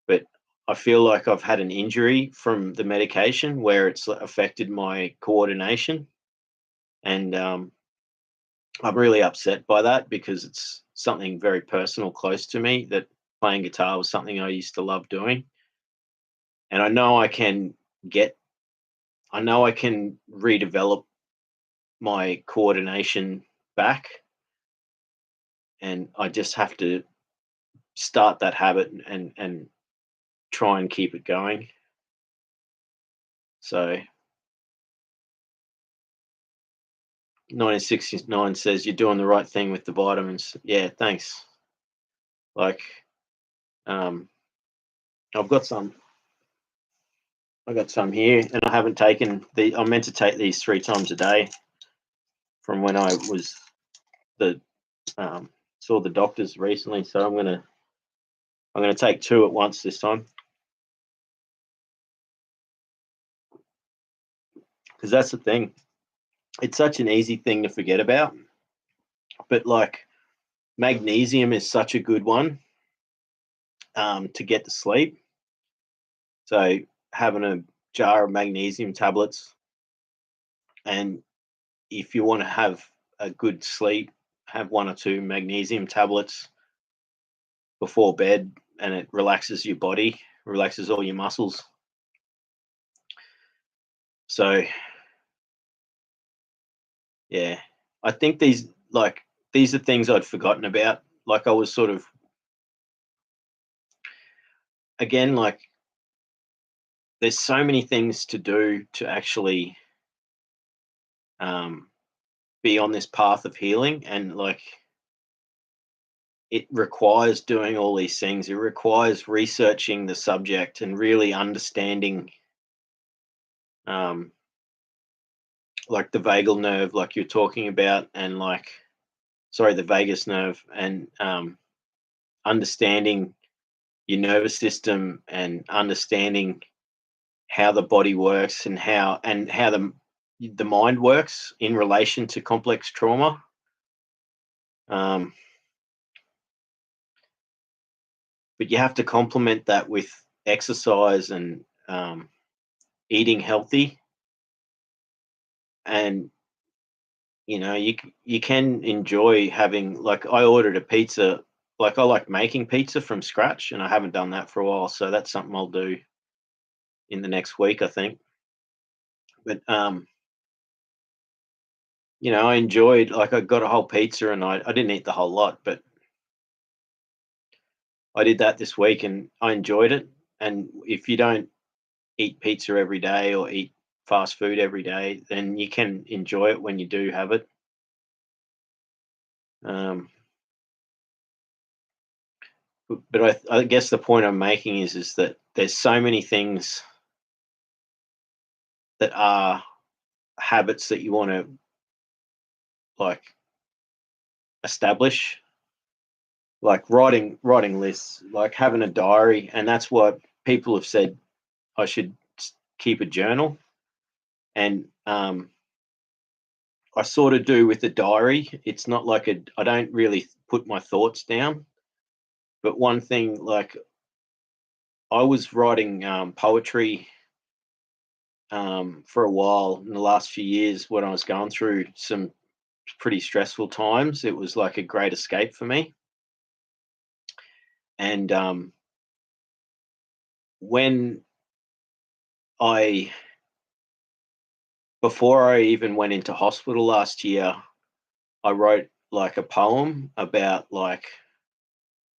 but I feel like I've had an injury from the medication where it's affected my coordination, and I'm really upset by that because it's something very personal, close to me. That playing guitar was something I used to love doing, and get, I know I can redevelop my coordination back, and I just have to start that habit and try and keep it going. So 1969 says you're doing the right thing with the vitamins. Yeah, thanks. Like, um, I've got some. I got some here, and I haven't taken the. I'm meant to take these 3 times a day from when I was the saw the doctors recently. So I'm gonna take two at once this time, because that's the thing. It's such an easy thing to forget about, but like magnesium is such a good one to get to sleep. So having a jar of magnesium tablets, and if you want to have a good sleep, have one or two magnesium tablets before bed, and it relaxes your body, relaxes all your muscles. So yeah, I think these are things I'd forgotten about. Like I was sort of, again, like there's so many things to do to actually um, be on this path of healing, and like it requires doing all these things. It requires researching the subject and really understanding, um, like the vagal nerve, like you're talking about, and like, sorry, the vagus nerve, and understanding your nervous system and understanding how the body works and how the mind works in relation to complex trauma. Um, but you have to complement that with exercise and eating healthy, and you can enjoy having, like, I ordered a pizza. Like, I like making pizza from scratch, and I haven't done that for a while, so that's something I'll do in the next week, I think. But I enjoyed, like, I got a whole pizza, and I didn't eat the whole lot, but I did that this week and I enjoyed it. And if you don't eat pizza every day or eat fast food every day, then you can enjoy it when you do have it. Um, but I guess the point I'm making is that there's so many things that are habits that you want to, like, establish, like writing lists, like having a diary, and that's what people have said I should keep a journal. And I sort of do with the diary. It's not like I don't really put my thoughts down. But one thing, like, I was writing poetry for a while in the last few years when I was going through some pretty stressful times. It was like a great escape for me. And when I, before I even went into hospital last year, I wrote like a poem about, like,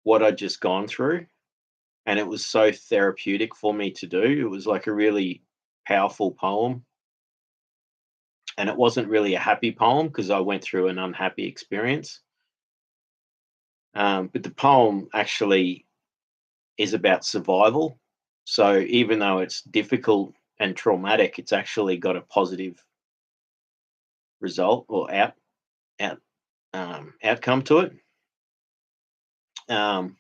what I'd just gone through, and it was so therapeutic for me to do. It was like a really powerful poem, and it wasn't really a happy poem because I went through an unhappy experience. But the poem actually is about survival. So even though it's difficult and traumatic, it's actually got a positive result or out outcome to it. Um,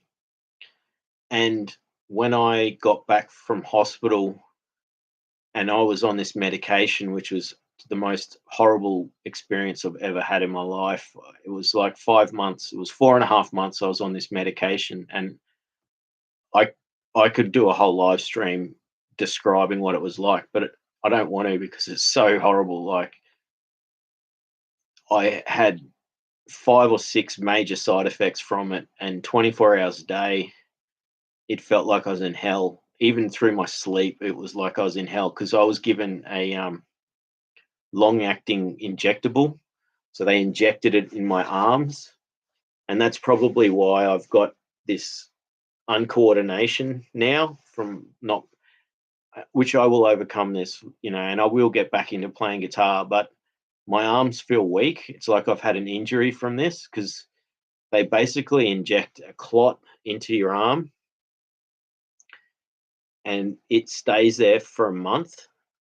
and when I got back from hospital and I was on this medication, which was the most horrible experience I've ever had in my life. It was like 5 months. It was 4.5 months I was on this medication, and I I could do a whole live stream describing what it was like, but I don't want to because it's so horrible. Like, I had 5 or 6 major side effects from it, and 24 hours a day, it felt like I was in hell. Even through my sleep, it was like I was in hell because I was given a long acting injectable. So they injected it in my arms. And that's probably why I've got this uncoordination now from not, which I will overcome this, and I will get back into playing guitar. But my arms feel weak. It's like I've had an injury from this because they basically inject a clot into your arm and it stays there for a month.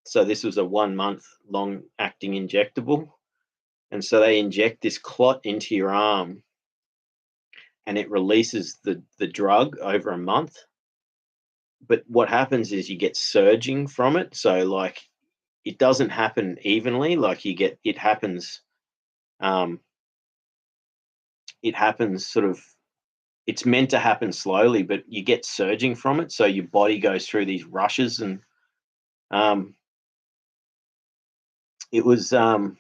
So this was a 1 month long acting injectable. And so they inject this clot into your arm and it releases the drug over a month. But what happens is you get surging from it. So, like, it doesn't happen evenly. Like, um, it happens sort of, it's meant to happen slowly, but you get surging from it. So your body goes through these rushes, and um, it was. I'll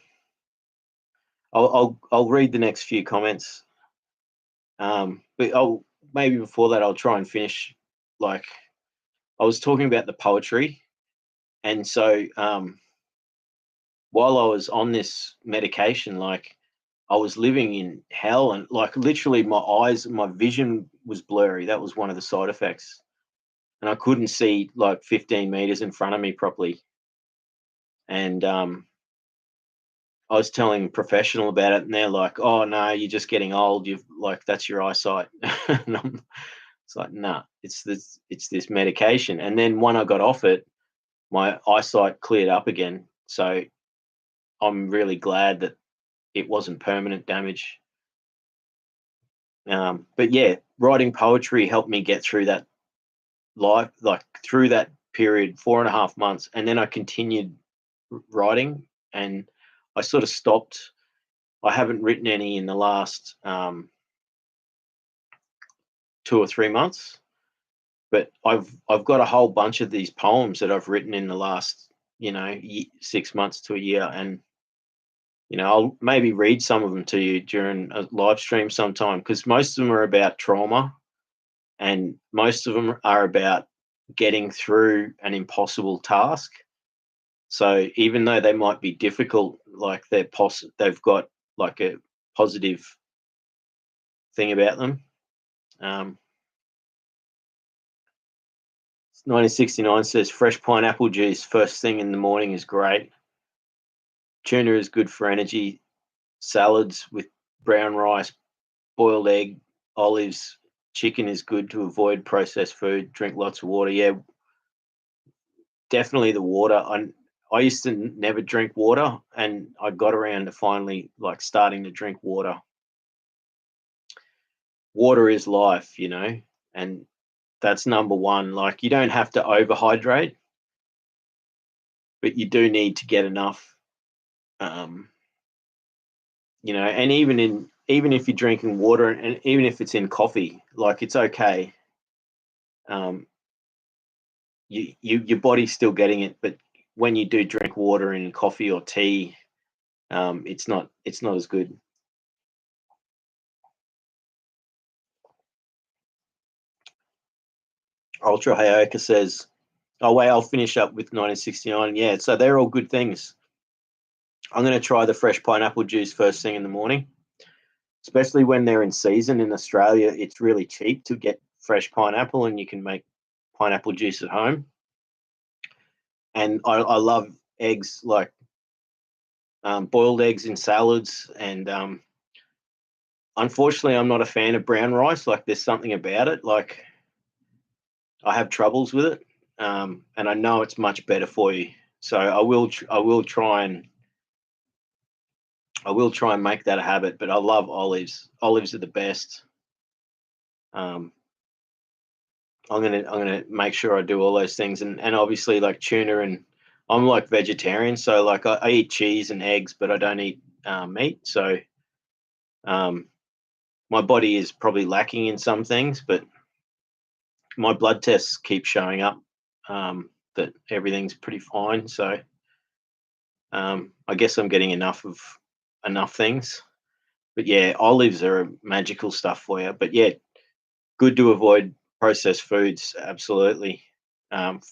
read the next few comments. But I'll maybe before that I'll try and finish. Like, I was talking about the poetry, and so while I was on this medication, like, I was living in hell, and, like, literally my vision was blurry. That was one of the side effects. And I couldn't see like 15 meters in front of me properly. And I was telling a professional about it, and they're like, "Oh no, you're just getting old. You've, like, that's your eyesight." And it's like, nah, it's this medication. And then when I got off it, my eyesight cleared up again. So I'm really glad that it wasn't permanent damage. But yeah, writing poetry helped me get through that life, like through that period, 4.5 months, and then I continued writing, and I sort of stopped. I haven't written any in the last 2 or 3 months, but I've got a whole bunch of these poems that I've written in the last 6 months to a year, and I'll maybe read some of them to you during a live stream sometime, because most of them are about trauma, and most of them are about getting through an impossible task. So even though they might be difficult, like they've got like a positive thing about them. 1969 says fresh pineapple juice first thing in the morning is great. Tuna is good for energy. Salads with brown rice, boiled egg, olives, chicken is good to avoid processed food. Drink lots of water. Yeah, definitely the water. I used to never drink water, and I got around to finally like starting to drink water. Water is life, and that's number one. Like, you don't have to overhydrate, but you do need to get enough. And even if you're drinking water, and even if it's in coffee, like, it's okay. Your body's still getting it, but when you do drink water in coffee or tea, it's not as good. Ultra Hayoka says, "Oh wait, I'll finish up with 1969." Yeah, so they're all good things. I'm going to try the fresh pineapple juice first thing in the morning, especially when they're in season in Australia. It's really cheap to get fresh pineapple, and you can make pineapple juice at home. And I love eggs, like boiled eggs in salads. And unfortunately, I'm not a fan of brown rice. Like, there's something about it. Like, I have troubles with it, and I know it's much better for you. So I will try and make that a habit. But I love olives. Olives are the best. I'm gonna make sure I do all those things, and obviously, like tuna, and I'm like vegetarian, so like I eat cheese and eggs, but I don't eat meat. So my body is probably lacking in some things, but my blood tests keep showing up that everything's pretty fine. So I guess I'm getting enough things. But yeah, olives are magical stuff for you. But yeah, good to avoid processed foods. Absolutely.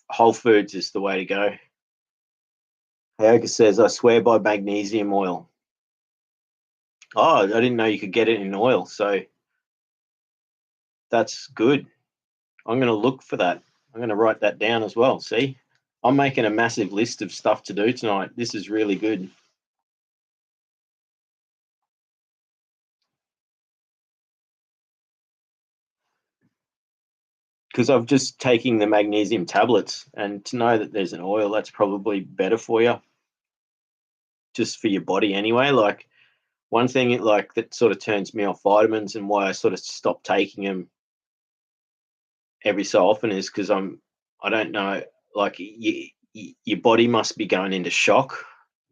Whole foods is the way to go. Hayoka says, "I swear by magnesium oil." Oh, I didn't know you could get it in oil. So that's good. I'm going to look for that. I'm going to write that down as well. See, I'm making a massive list of stuff to do tonight. This is really good. Because I've just taking the magnesium tablets, and to know that there's an oil, that's probably better for you, just for your body anyway. Like, one thing like that sort of turns me off vitamins, and why I sort of stop taking them every so often, is because I don't know, like, your body must be going into shock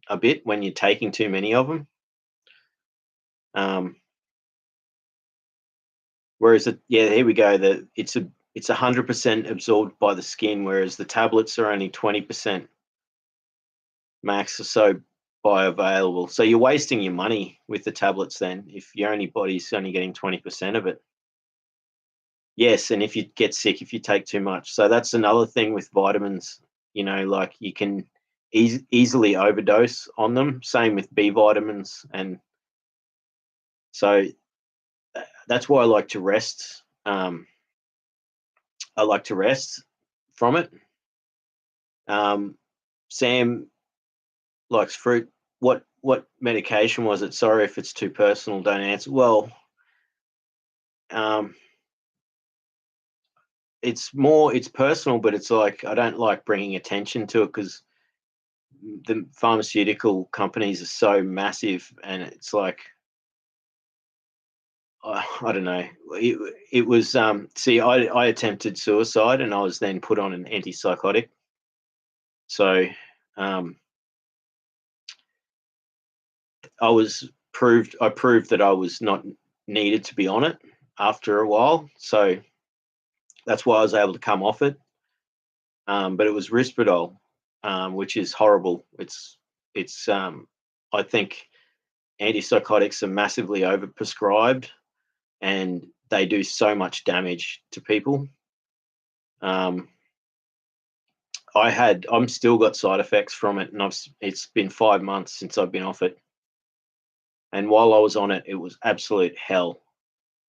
a bit when you're taking too many of them. Whereas here we go. It's 100% absorbed by the skin, whereas the tablets are only 20% max or so bioavailable. So you're wasting your money with the tablets then, if your body's only getting 20% of it. Yes, and if you get sick if you take too much. So that's another thing with vitamins. Like, you can easily overdose on them. Same with B vitamins, and so that's why I like to rest. I like to rest from it. Sam likes fruit. What medication was it? Sorry if it's too personal. Don't answer. Well, it's personal, but it's like, I don't like bringing attention to it, because the pharmaceutical companies are so massive, and it's like, I don't know. It was see, I attempted suicide, and I was then put on an antipsychotic. So um, I proved that I was not needed to be on it after a while. So that's why I was able to come off it. But it was Risperdal, which is horrible. It's I think antipsychotics are massively overprescribed, and they do so much damage to people. Um, I'm still got side effects from it, and it's been 5 months since I've been off it. And while I was on it, it was absolute hell.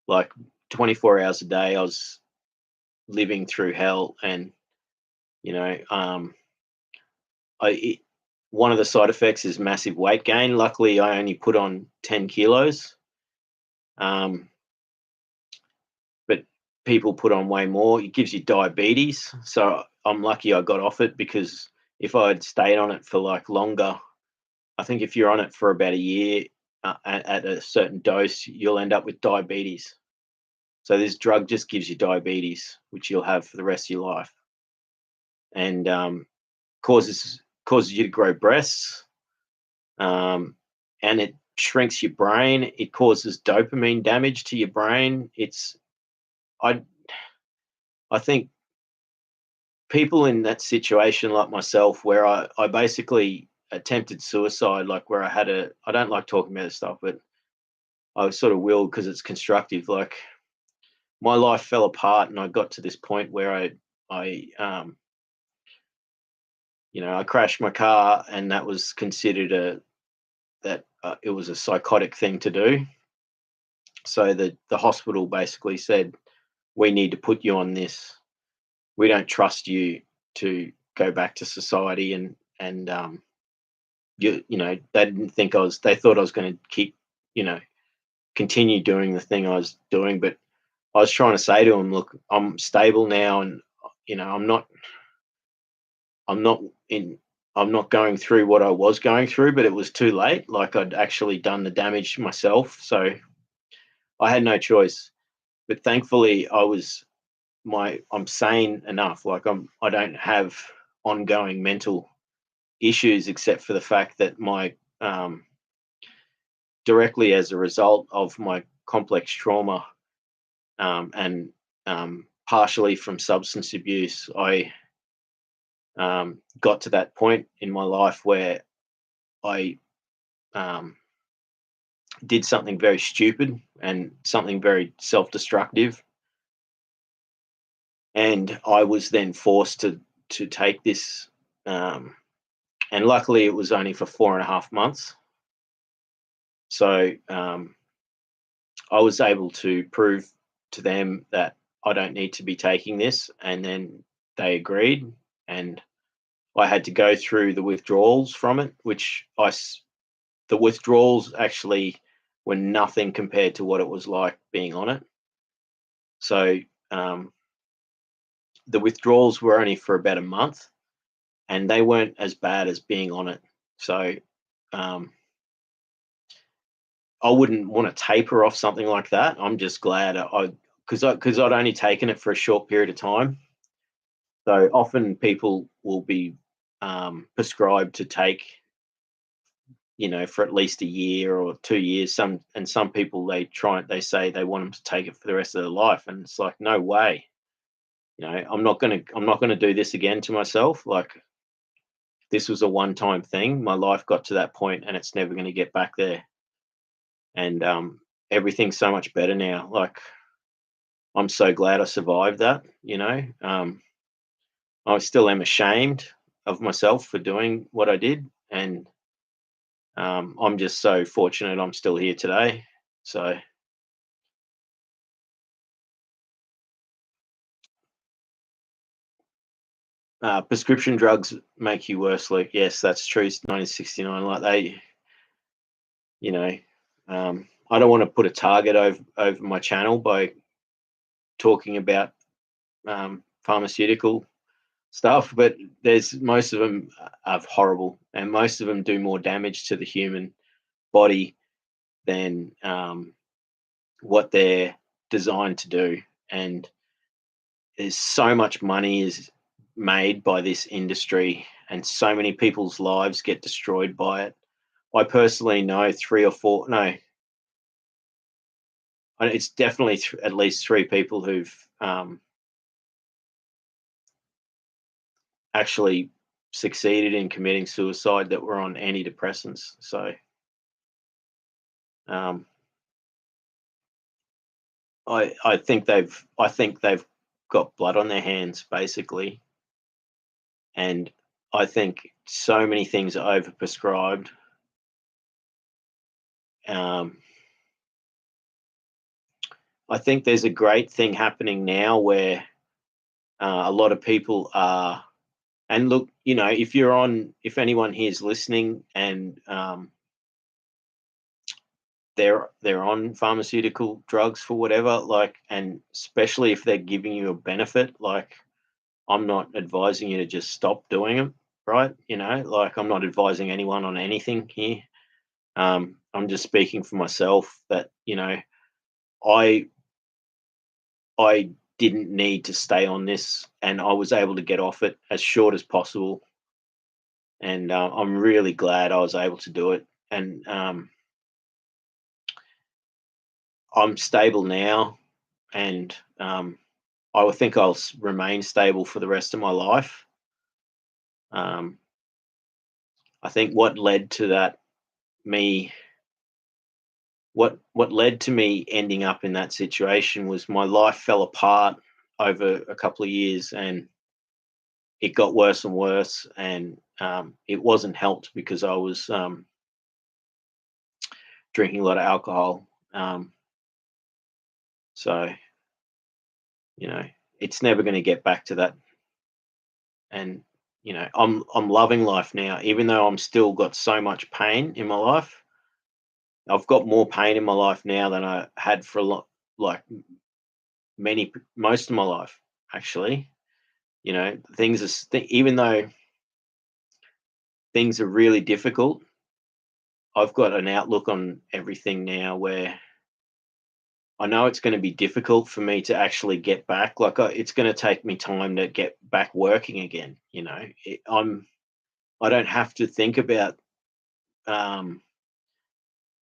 Like 24 hours a day, I was living through hell. And you know, I it, one of the side effects is massive weight gain. Luckily, I only put on 10 kilos, um, but people put on way more. It gives you diabetes. So I'm lucky I got off it, because if I had stayed on it for like longer, I think if you're on it for about a year at a certain dose, you'll end up with diabetes. So this drug just gives you diabetes, which you'll have for the rest of your life, and causes you to grow breasts, and it shrinks your brain. It causes dopamine damage to your brain. I I think people in that situation like myself, where I basically attempted suicide, like where I don't like talking about this stuff, but I sort of will because it's constructive. Like my life fell apart, and I got to this point where I I crashed my car, and that was considered it was a psychotic thing to do. So the hospital basically said, we need to put you on this. We don't trust you to go back to society, and they didn't think they thought I was going to keep, you know continue doing the thing I was doing. But I was trying to say to him, look, I'm stable now, and I'm not in I'm not going through what I was going through, but it was too late. Like I'd actually done the damage myself, so I had no choice. But thankfully, I'm sane enough. Like I don't have ongoing mental issues, except for the fact that my directly as a result of my complex trauma, and partially from substance abuse, I got to that point in my life where I um, did something very stupid and something very self-destructive, and I was then forced to take this. And luckily, it was only for 4.5 months. So I was able to prove to them that I don't need to be taking this, and then they agreed, and I had to go through the withdrawals from it, the withdrawals actually were nothing compared to what it was like being on it. So um, the withdrawals were only for about a month, and they weren't as bad as being on it. So um, I wouldn't want to taper off something like that. I'm just glad because I'd only taken it for a short period of time. So often people will be prescribed to take, for at least a year or 2 years. Some people, they say they want them to take it for the rest of their life, and it's like, no way. I'm not gonna do this again to myself. Like, this was a one-time thing. My life got to that point, and it's never going to get back there. And everything's so much better now. Like, I'm so glad I survived that. I still am ashamed of myself for doing what I did, and I'm just so fortunate I'm still here today. So prescription drugs make you worse, Luke. Yes, that's true. It's 1969. Like you know, I don't want to put a target over my channel by talking about pharmaceutical stuff, but there's most of them are horrible, and most of them do more damage to the human body than what they're designed to do. And there's so much money is made by this industry, and so many people's lives get destroyed by it. I personally know three or four, no, it's definitely at least three people who've actually succeeded in committing suicide that were on antidepressants. So um, I think they've got blood on their hands basically, and I think so many things are overprescribed. Um, I think there's a great thing happening now where a lot of people are, and look, if anyone here is listening and they're on pharmaceutical drugs for whatever, like, and especially if they're giving you a benefit, like, I'm not advising you to just stop doing them, right? Like, I'm not advising anyone on anything here. I'm just speaking for myself that, I I didn't need to stay on this, and I was able to get off it as short as possible, and I'm really glad I was able to do it. And I'm stable now, and I would think I'll remain stable for the rest of my life. Um, I think me what led to me ending up in that situation was my life fell apart over a couple of years, and it got worse and worse, and it wasn't helped because I was drinking a lot of alcohol. So you know, it's never going to get back to that. And I'm loving life now, even though I'm still got so much pain in my life. I've got more pain in my life now than I had for a lot, like most of my life, actually. Things are even though things are really difficult, I've got an outlook on everything now where I know it's going to be difficult for me to actually get back. Like, it's going to take me time to get back working again. I don't have to think about um,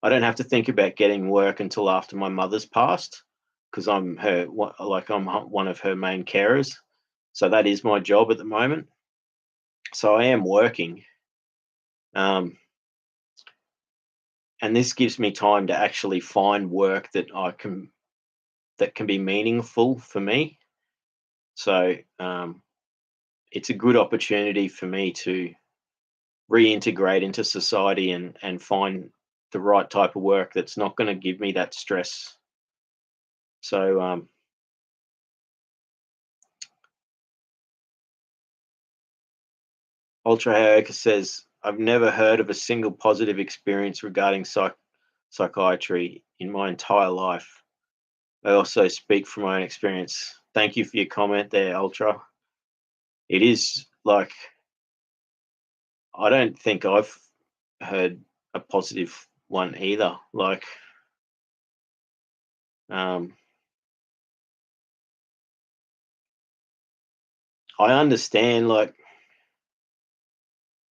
I don't have to think about getting work until after my mother's passed, because I'm one of her main carers. So that is my job at the moment. So I am working, um, and this gives me time to actually find work that can be meaningful for me. So it's a good opportunity for me to reintegrate into society and find the right type of work that's not going to give me that stress. So Ultra Hayoka says, I've never heard of a single positive experience regarding psychiatry in my entire life. I also speak from my own experience. Thank you for your comment there, Ultra. It is like, I don't think I've heard a positive one either. Like, um, I understand, like,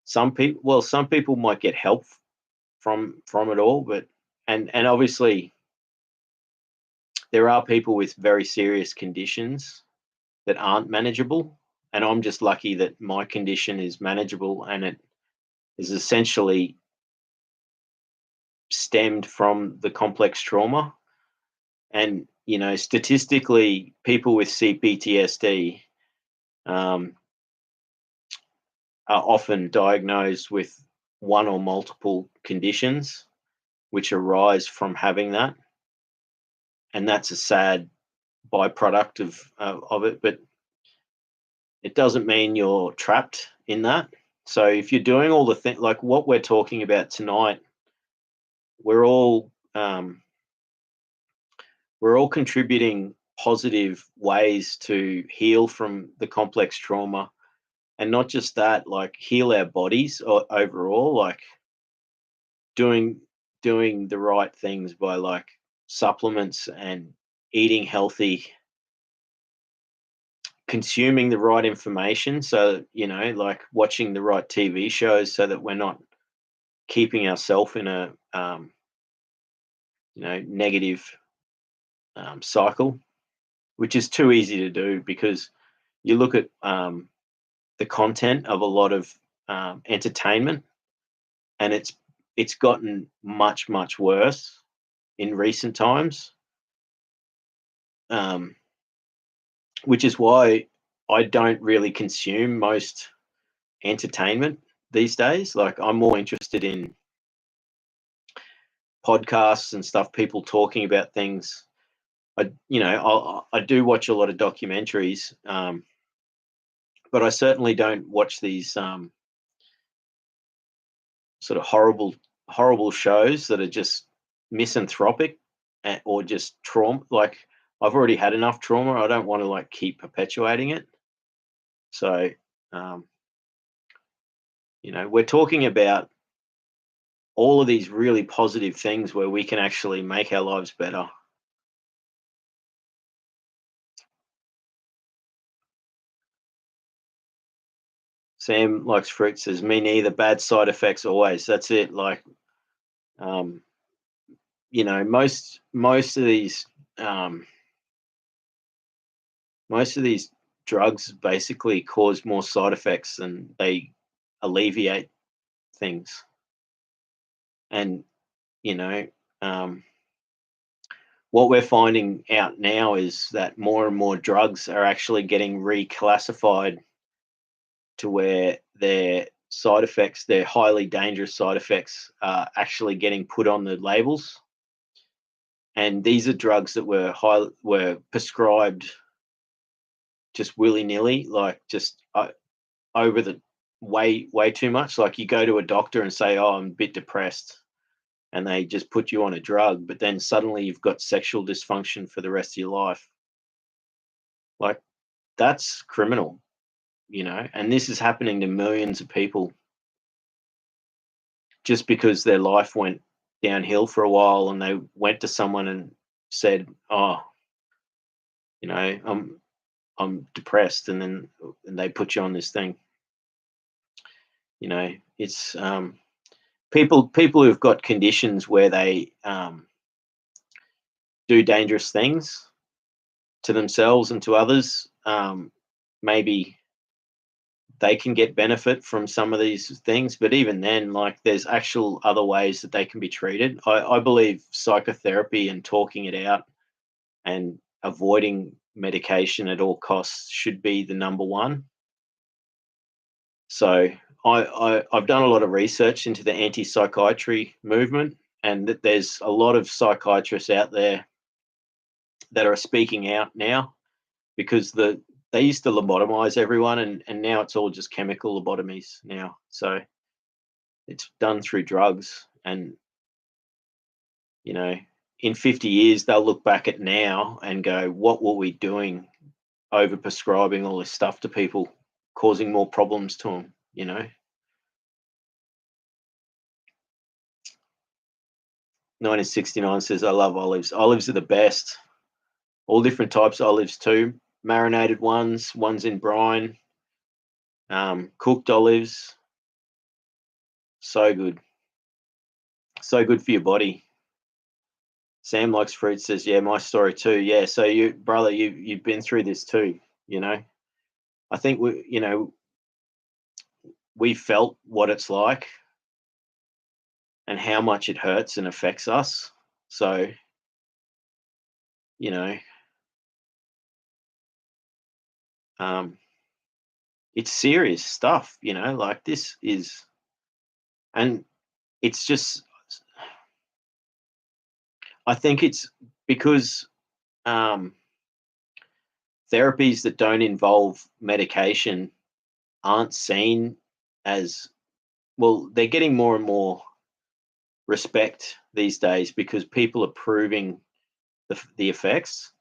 some people might get help from it all, but and obviously there are people with very serious conditions that aren't manageable, and I'm just lucky that my condition is manageable, and it is essentially stemmed from the complex trauma. And statistically, people with CPTSD um, are often diagnosed with one or multiple conditions which arise from having that, and that's a sad byproduct of it. But it doesn't mean you're trapped in that. So if you're doing all the things like what we're talking about tonight, we're all um, we're all contributing positive ways to heal from the complex trauma, and not just that, like, heal our bodies overall, like doing doing the right things by, like, supplements and eating healthy, consuming the right information. So, like watching the right TV shows so that we're not keeping ourselves in a, negative cycle, which is too easy to do because you look at the content of a lot of entertainment, and it's gotten much much worse in recent times, um, which is why I don't really consume most entertainment these days. Like, I'm more interested in podcasts and stuff, people talking about things. I do watch a lot of documentaries, but I certainly don't watch these sort of horrible shows that are just misanthropic, or just trauma. Like, I've already had enough trauma. I don't want to like keep perpetuating it. So, um, we're talking about all of these really positive things where we can actually make our lives better. Sam likes fruit, says, me neither. Bad side effects always. That's it. Like, um, um, most of these drugs basically cause more side effects than they alleviate things. And, you know, um, what we're finding out now is that more and more drugs are actually getting reclassified to where their highly dangerous side effects, are actually getting put on the labels. And these are drugs that were prescribed just willy nilly, like just over the way too much. Like, you go to a doctor and say, "Oh, I'm a bit depressed," and they just put you on a drug, but then suddenly you've got sexual dysfunction for the rest of your life. Like, that's criminal, and this is happening to millions of people just because their life went downhill for a while and they went to someone and said, "Oh, I'm depressed," and then they put you on this thing. It's people who've got conditions where they do dangerous things to themselves and to others. Maybe they can get benefit from some of these things, but even then, like, there's actual other ways that they can be treated. I believe psychotherapy and talking it out and avoiding medication at all costs should be the number one. So I've done a lot of research into the anti-psychiatry movement, and that there's a lot of psychiatrists out there that are speaking out now, because they used to lobotomize everyone, and now it's all just chemical lobotomies now. So it's done through drugs, and you know in 50 years they'll look back at now and go, what were we doing, over prescribing all this stuff to people, causing more problems to them. 1969 says, I love olives. Olives are the best. All different types of olives too. Marinated ones in brine, cooked olives. So good. So good for your body. Sam likes fruit, says, yeah, my story too. Yeah, so you've been through this too, you know. I think we felt what it's like and how much it hurts and affects us. So, you know, um, it's serious stuff, like this is, and it's just, I think it's because um, therapies that don't involve medication aren't seen as well. They're getting more and more respect these days because people are proving the effects.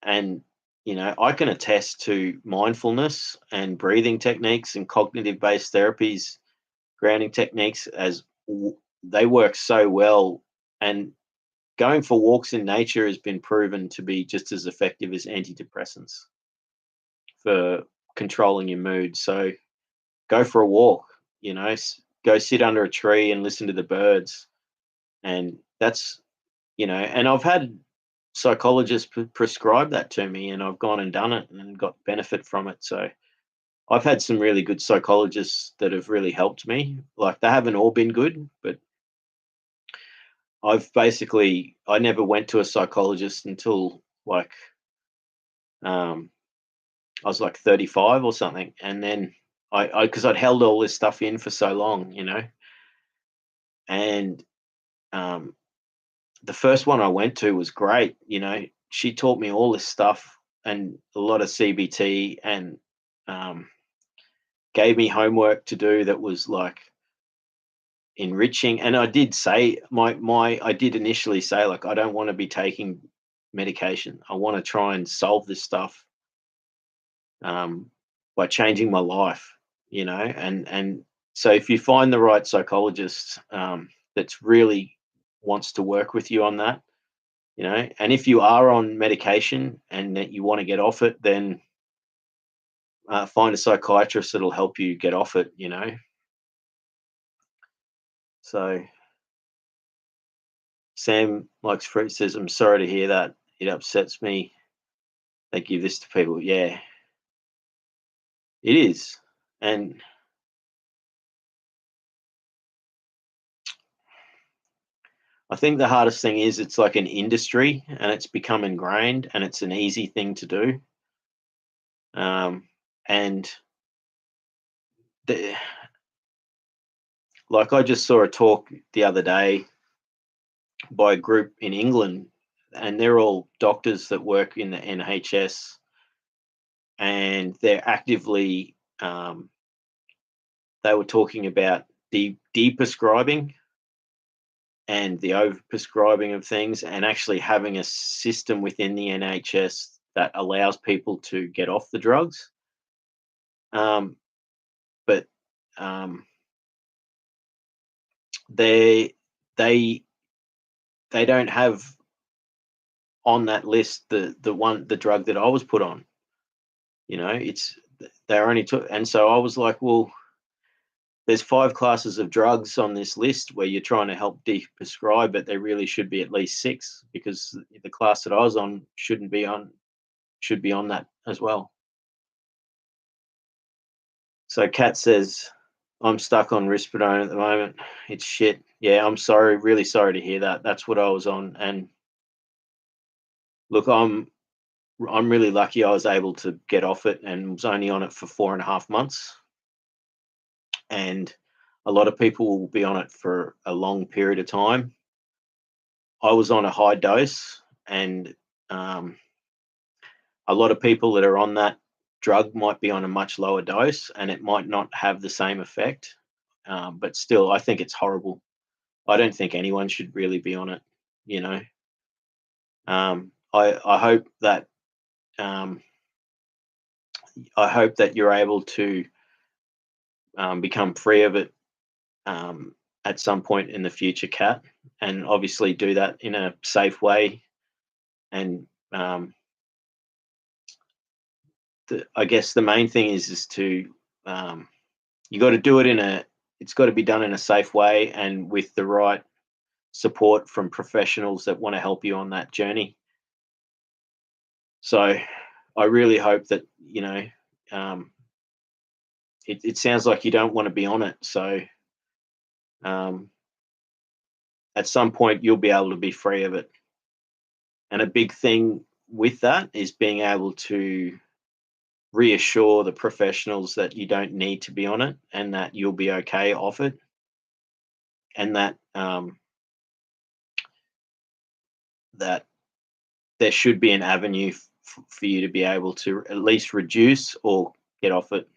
And I can attest to mindfulness and breathing techniques and cognitive based therapies, grounding techniques, they work so well. And going for walks in nature has been proven to be just as effective as antidepressants for controlling your mood. So go for a walk, go sit under a tree and listen to the birds. And that's, and I've had psychologists prescribe that to me, and I've gone and done it and got benefit from it. So I've had some really good psychologists that have really helped me. Like, they haven't all been good, but I never went to a psychologist until like I was like 35 or something, and then because I'd held all this stuff in for so long, and um, the first one I went to was great. She taught me all this stuff and a lot of CBT, and um, gave me homework to do that was like enriching. And I did say I did initially say, like, I don't want to be taking medication. I want to try and solve this stuff um, by changing my life, and so if you find the right psychologist that's really wants to work with you on that, and if you are on medication and that you want to get off it, then find a psychiatrist that'll help you get off it. So Sam likes fruit says, I'm sorry to hear that. It upsets me. They give this to people. Yeah, it is. And I think the hardest thing is it's like an industry and it's become ingrained and it's an easy thing to do. And the, like, I just saw a talk the other day by a group in England, and they're all doctors that work in the NHS, and they're actively, they were talking about de-prescribing and the overprescribing of things, and actually having a system within the NHS that allows people to get off the drugs. Um, but um, they they they don't have on that list the drug that I was put on. It's they're only took, and so I was like, well, there's 5 classes of drugs on this list where you're trying to help de-prescribe, but there really should be at least 6, because the class that I was on should be on that as well. So Kat says, I'm stuck on risperidone at the moment. It's shit. Yeah, I'm sorry, really sorry to hear that. That's what I was on. And look, I'm really lucky I was able to get off it and was only on it for 4.5 months. And a lot of people will be on it for a long period of time. I was on a high dose, and a lot of people that are on that drug might be on a much lower dose and it might not have the same effect. But still, I think it's horrible. I don't think anyone should really be on it, you know. I hope that um, you're able to become free of it at some point in the future, Kat, and obviously do that in a safe way. And I guess the main thing is to you got to do it it's got to be done in a safe way and with the right support from professionals that want to help you on that journey. So I really hope that um, it sounds like you don't want to be on it. So um, at some point you'll be able to be free of it. And a big thing with that is being able to reassure the professionals that you don't need to be on it and that you'll be okay off it, and that that there should be an avenue for you to be able to at least reduce or get off it.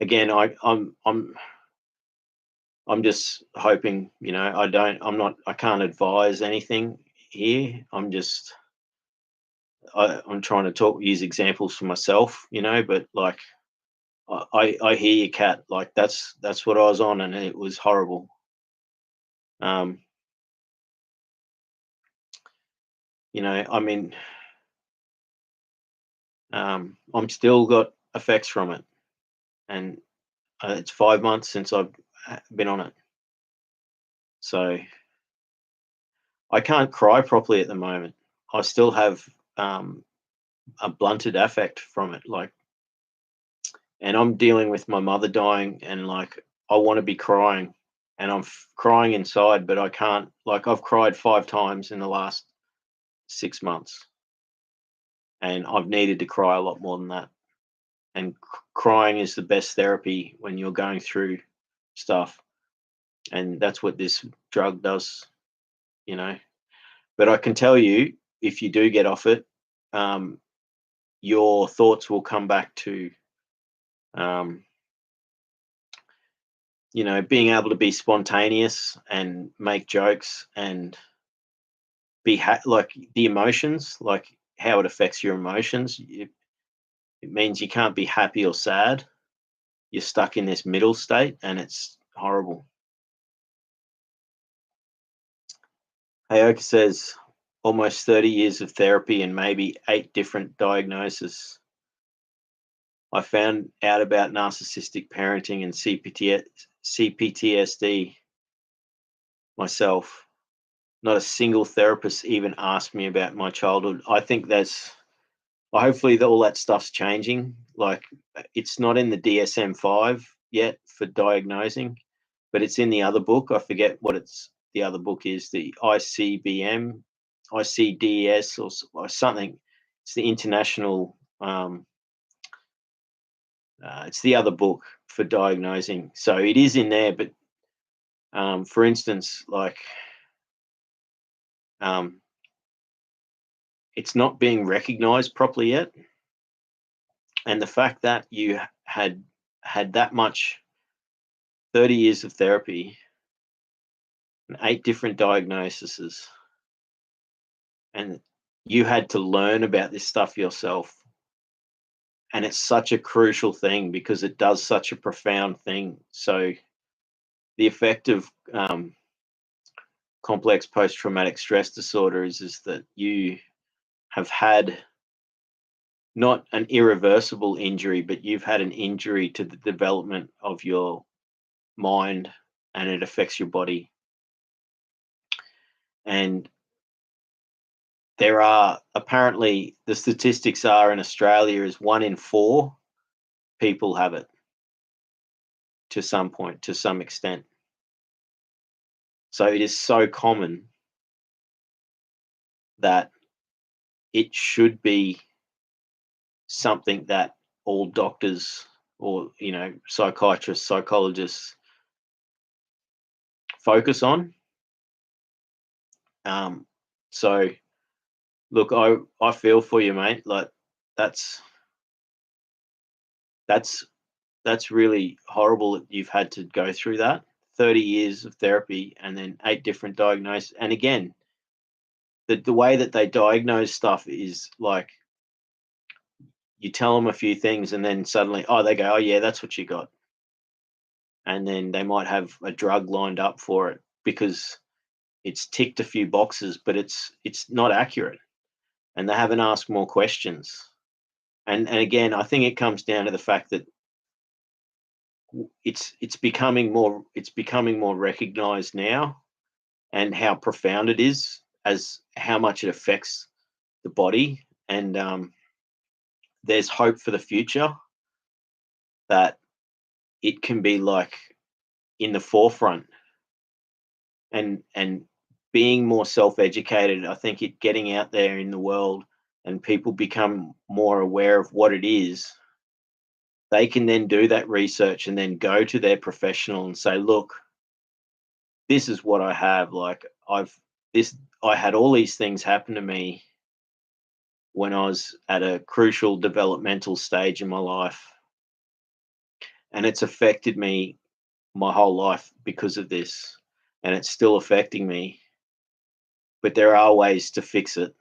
Again, I'm just hoping, I can't advise anything here. I'm trying to use examples for myself, but like I hear you, Kat. Like that's what I was on, and it was horrible. Um, I mean, I'm still got effects from it, and it's 5 months since I've been on it, so I can't cry properly at the moment. I still have um, a blunted affect from it, like, and I'm dealing with my mother dying, and like I want to be crying, and I'm crying inside, but I can't. Like I've cried 5 times in the last 6 months, and I've needed to cry a lot more than that. And crying is the best therapy when you're going through stuff, and that's what this drug does, you know. But I can tell you, if you do get off it, um, your thoughts will come back to, um, being able to be spontaneous and make jokes and be like the emotions, like how it affects your emotions. It means you can't be happy or sad. You're stuck in this middle state, and it's horrible. Aoka says almost 30 years of therapy and maybe 8 different diagnoses. I found out about narcissistic parenting and CPTSD myself. Not a single therapist even asked me about my childhood. I think hopefully all that stuff's changing. Like it's not in the DSM-5 yet for diagnosing, but it's in the other book. I forget what the other book is, the ICBM, ICDS or something. It's the international it's the other book for diagnosing. So it is in there, but for instance, like um, it's not being recognized properly yet. And the fact that you had that much 30 years of therapy and 8 different diagnoses, and you had to learn about this stuff yourself. And it's such a crucial thing because it does such a profound thing. So the effect of complex post-traumatic stress disorder is that you have had not an irreversible injury, but you've had an injury to the development of your mind, and it affects your body. And there are apparently, the statistics are in Australia is 1 in 4 people have it to some point, to some extent. So it is so common that it should be something that all doctors or psychiatrists, psychologists focus on. So look, I feel for you, mate. Like that's that's that's really horrible that you've had to go through that. 30 years of therapy and then 8 different diagnoses. And again, the way that they diagnose stuff is like you tell them a few things and then suddenly, oh, they go, oh yeah, that's what you got. And then they might have a drug lined up for it because it's ticked a few boxes, but it's not accurate. And they haven't asked more questions. And again, I think it comes down to the fact that it's becoming more recognized now, and how profound it is, as how much it affects the body. And there's hope for the future that it can be like in the forefront, and being more self-educated. I think it getting out there in the world and people become more aware of what it is, they can then do that research and then go to their professional and say, look, this is what I have. Like this I had all these things happen to me when I was at a crucial developmental stage in my life, and it's affected me my whole life because of this, and it's still affecting me, but there are ways to fix it.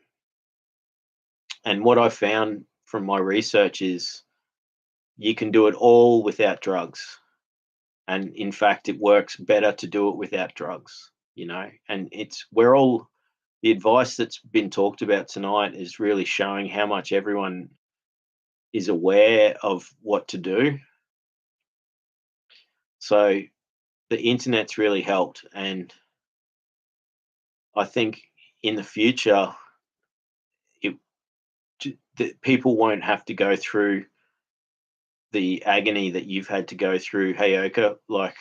And what I found from my research is you can do it all without drugs. And in fact, it works better to do it without drugs, and we're all the advice that's been talked about tonight is really showing how much everyone is aware of what to do. So the internet's really helped, and I think in the future, it that people won't have to go through the agony that you've had to go through, Heyoka, like,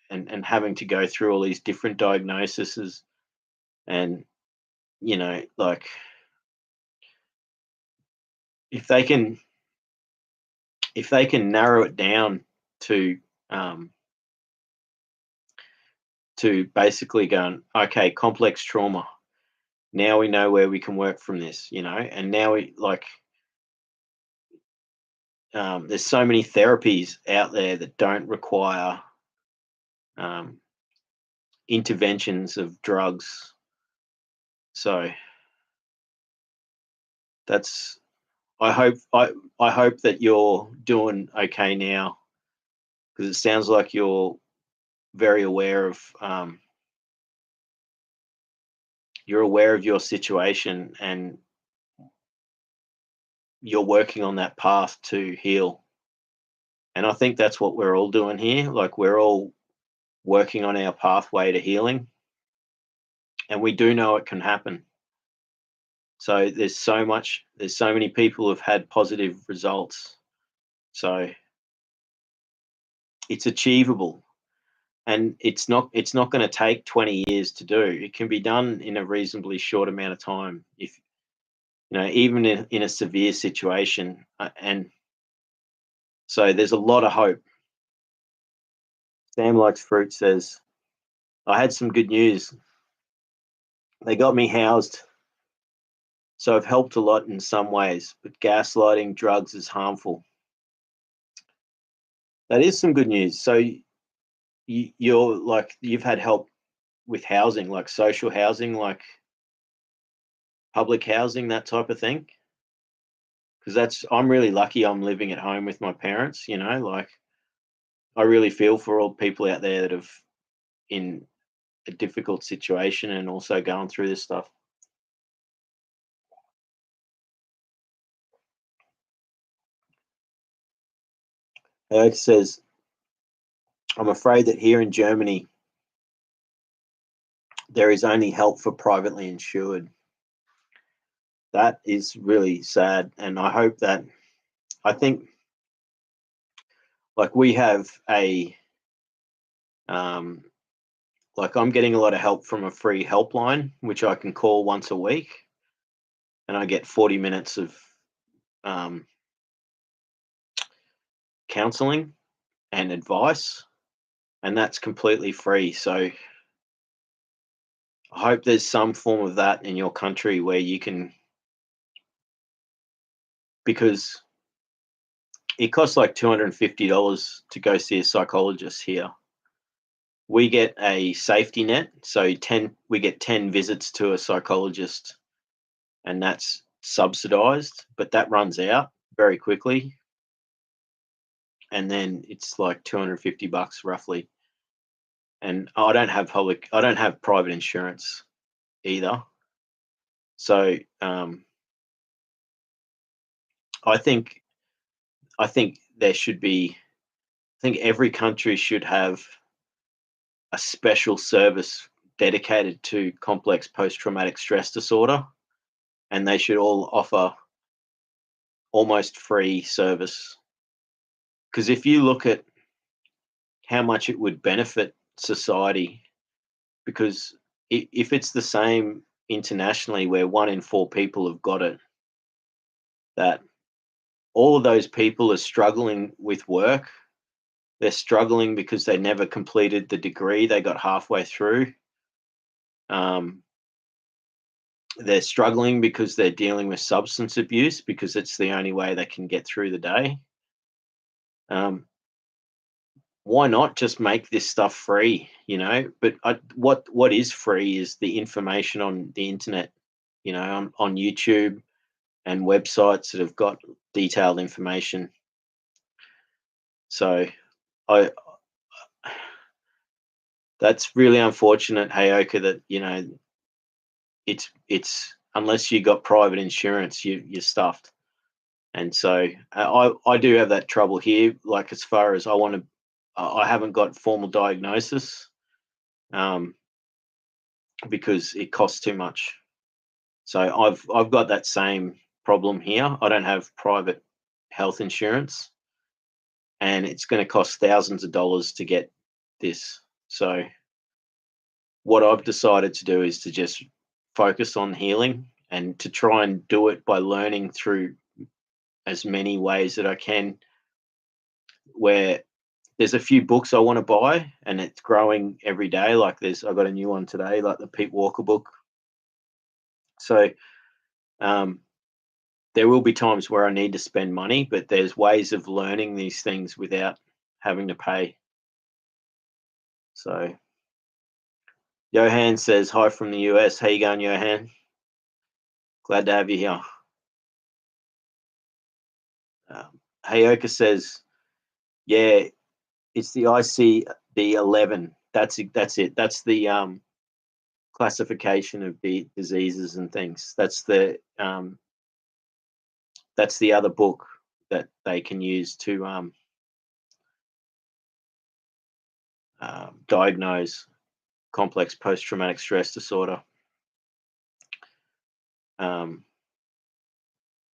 and having to go through all these different diagnoses, and like, if they can narrow it down to um, basically going, okay, complex trauma. Now we know where we can work from this, and now we like there's so many therapies out there that don't require um, interventions of drugs. So that's I hope that you're doing okay now, because it sounds like you're very aware of your situation, and you're working on that path to heal. And I think that's what we're all doing here. Like, we're all working on our pathway to healing, and we do know it can happen. So there's so many people who've had positive results. So it's achievable, and it's not going to take 20 years to do. It can be done in a reasonably short amount of time, if even in a severe situation. And so there's a lot of hope. Sam Likes Fruit says, I had some good news. They got me housed, so I've helped a lot in some ways, but gaslighting drugs is harmful. That is some good news. So you're like, you've had help with housing, like social housing, like public housing, that type of thing. Because I'm really lucky. I'm living at home with my parents. Like, I really feel for all people out there that have in a difficult situation and also going through this stuff. Eric says, I'm afraid that here in Germany, there is only help for privately insured. That is really sad. And I think, like, we have um, like, I'm getting a lot of help from a free helpline, which I can call once a week, and I get 40 minutes of um, counseling and advice, and that's completely free. So I hope there's some form of that in your country where you can, because it costs like $250 to go see a psychologist here. We get a safety net, so we get 10 visits to a psychologist, and that's subsidized, but that runs out very quickly, and then it's like $250 roughly. And I don't have private insurance either. So I think there should be. I think every country should have a special service dedicated to complex post-traumatic stress disorder, and they should all offer almost free service. Because if you look at how much it would benefit society, because if it's the same internationally, where 1 in 4 people have got it, that all of those people are struggling with work. They're struggling because they never completed the degree, they got halfway through. Um, they're struggling because they're dealing with substance abuse, because it's the only way they can get through the day. Um, why not just make this stuff free? But what is free is the information on the internet, on YouTube and websites that have got detailed information. So I that's really unfortunate, Heyoka, that it's unless you got private insurance, you're stuffed. And so I do have that trouble here. Like as far as I haven't got formal diagnosis, um, because it costs too much. So I've got that same problem here. I don't have private health insurance, and it's going to cost thousands of dollars to get this. So what I've decided to do is to just focus on healing and to try and do it by learning through as many ways that I can. Where there's a few books I want to buy, and it's growing every day. Like I got a new one today, like the Pete Walker book. So um, there will be times where I need to spend money, but there's ways of learning these things without having to pay. So Johan says hi from the US. How you going, Johan? Glad to have you here. Hayoka says, yeah, it's the ICD-11. That's it. That's the classification of the diseases and things. That's the other book that they can use to diagnose complex post-traumatic stress disorder.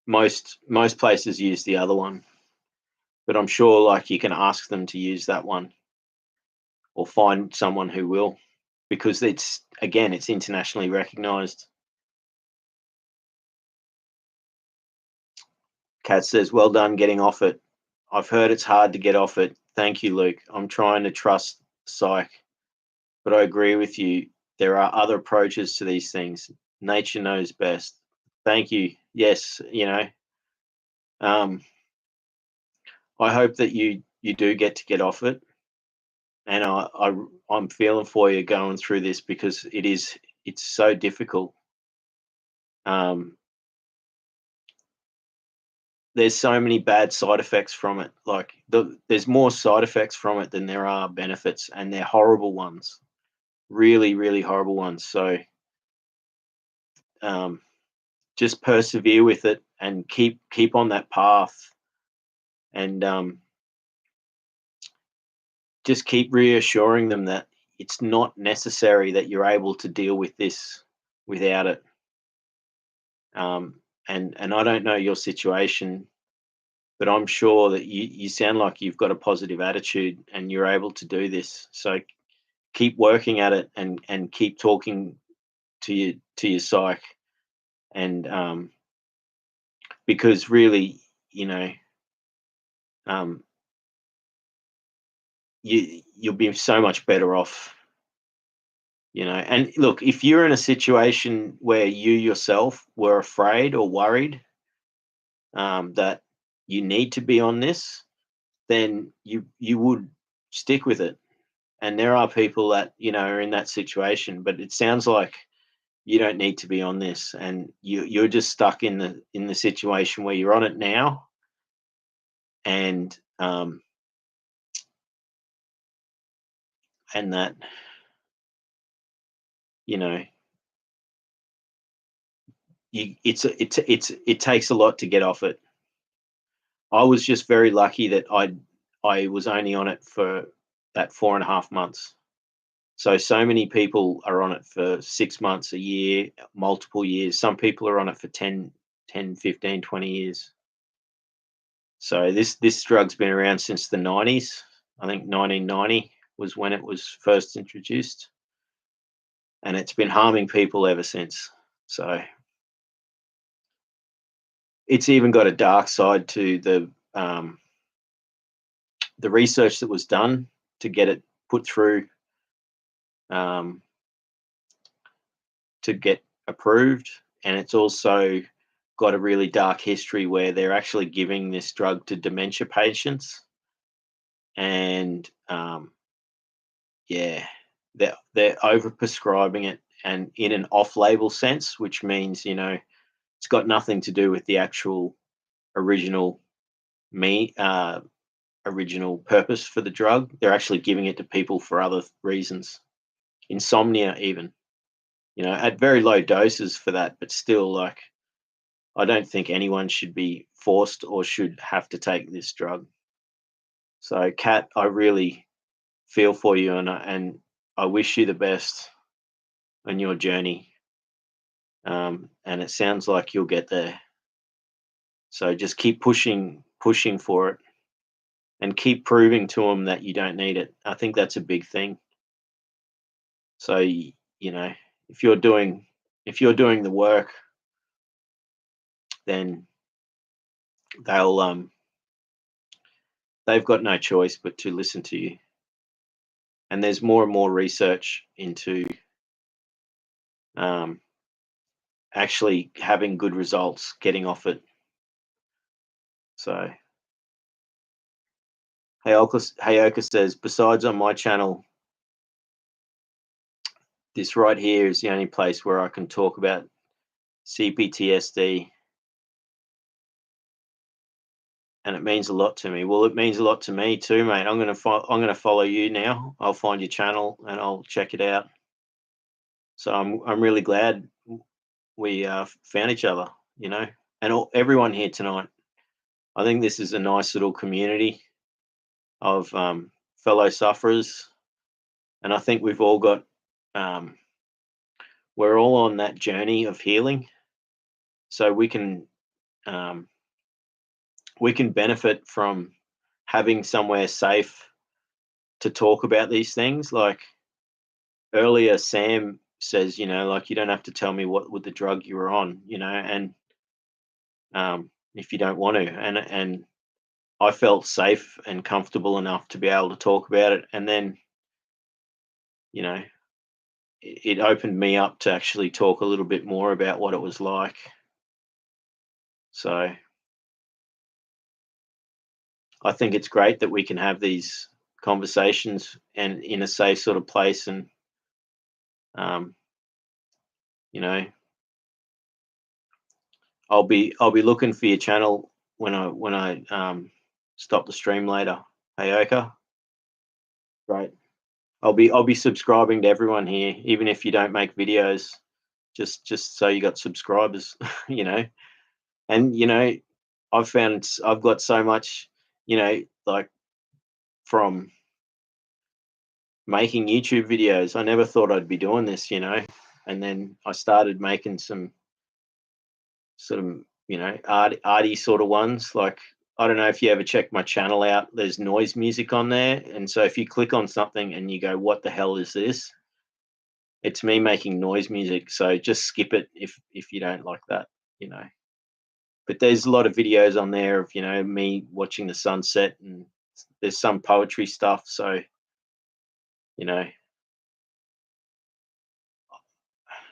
Most places use the other one, but I'm sure like you can ask them to use that one or find someone who will, because it's internationally recognized. Kat says, well done getting off it. I've heard it's hard to get off it. Thank you, Luke. I'm trying to trust psych, but I agree with you. There are other approaches to these things. Nature knows best. Thank you. Yes, I hope that you do get off it, and I'm feeling for you going through this because it's so difficult. Um, there's so many bad side effects from it. Like there's more side effects from it than there are benefits, and they're horrible ones, really, really horrible ones. So um, just persevere with it and keep on that path, and just keep reassuring them that it's not necessary, that you're able to deal with this without it. And I don't know your situation, but I'm sure that you sound like you've got a positive attitude and you're able to do this. So keep working at it, and keep talking to your psych, and because really, you know, um, you'll be so much better off. And look, if you're in a situation where you yourself were afraid or worried that you need to be on this, then you would stick with it. And there are people that are in that situation, but it sounds like you don't need to be on this, and you're just stuck in the situation where you're on it now, and that you know it takes a lot to get off it. I was just very lucky that I was only on it for that 4.5 months. So many people are on it for 6 months, a year, multiple years. Some people are on it for 10, 15, 20 years. So this drug's been around since the 90s. I think 1990 was when it was first introduced, and it's been harming people ever since. So it's even got a dark side to the research that was done to get it put through, um, to get approved, and it's also got a really dark history where they're actually giving this drug to dementia patients, and yeah, they're overprescribing it, and in an off-label sense, which means it's got nothing to do with the actual original me original purpose for the drug. They're actually giving it to people for other reasons, insomnia even. at very low doses for that, but still, like, I don't think anyone should be forced or should have to take this drug. So, Kat, I really feel for you, and I wish you the best on your journey. And it sounds like you'll get there. So just keep pushing for it, and keep proving to them that you don't need it. I think that's a big thing. So you know, if you're doing the work, then they'll they've got no choice but to listen to you. And there's more and more research into um, actually having good results getting off it. So Hayoka says, besides on my channel, this right here is the only place where I can talk about CPTSD, and it means a lot to me. Well, it means a lot to me too, mate. I'm gonna follow you now. I'll find your channel and I'll check it out. So I'm really glad we found each other, and everyone here tonight. I think this is a nice little community of fellow sufferers, and I think um, we're all on that journey of healing, so um, we can benefit from having somewhere safe to talk about these things. Like earlier, Sam says, like, you don't have to tell me what with the drug you were on, and if you don't want to, and I felt safe and comfortable enough to be able to talk about it, and then you know it opened me up to actually talk a little bit more about what it was like. So I think it's great that we can have these conversations and in a safe sort of place, and um, you know I'll be looking for your channel when I stop the stream later. Hey Oka, great. I'll be subscribing to everyone here, even if you don't make videos, just so you got subscribers, you know. And I've got so much, like from making YouTube videos. I never thought I'd be doing this, and then I started making some sort of arty sort of ones. Like, I don't know if you ever check my channel out, there's noise music on there, and so if you click on something and you go, what the hell is this, it's me making noise music. So just skip it if you don't like that, you know but there's a lot of videos on there of me watching the sunset, and there's some poetry stuff. So you know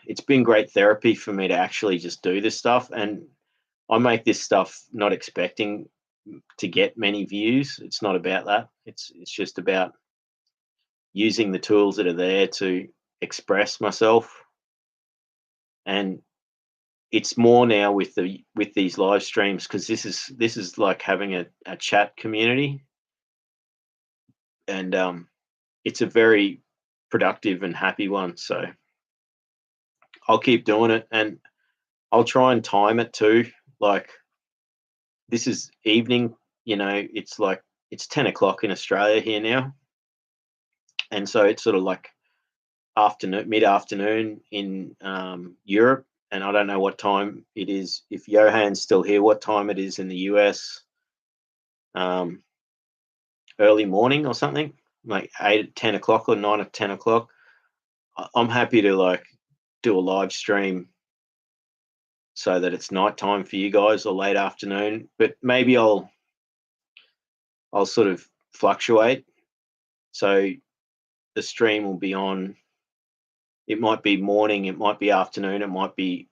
it's been great therapy for me to actually just do this stuff. And I make this stuff not expecting to get many views. It's not about that. It's just about using the tools that are there to express myself. And it's more now with these live streams, because this is like having a chat community, and it's a very productive and happy one. So I'll keep doing it, and I'll try and time it too. Like, this is evening, it's like it's 10 o'clock in Australia here now, and so it's sort of like afternoon, mid-afternoon in Europe, and I don't know what time it is. If Johan's still here, what time it is in the US? Um, Early morning or something, like 8 at 10 o'clock or 9 at 10 o'clock. I'm happy to like do a live stream so that it's nighttime for you guys or late afternoon. But maybe I'll sort of fluctuate. So the stream will be on. It might be morning, it might be afternoon, it might be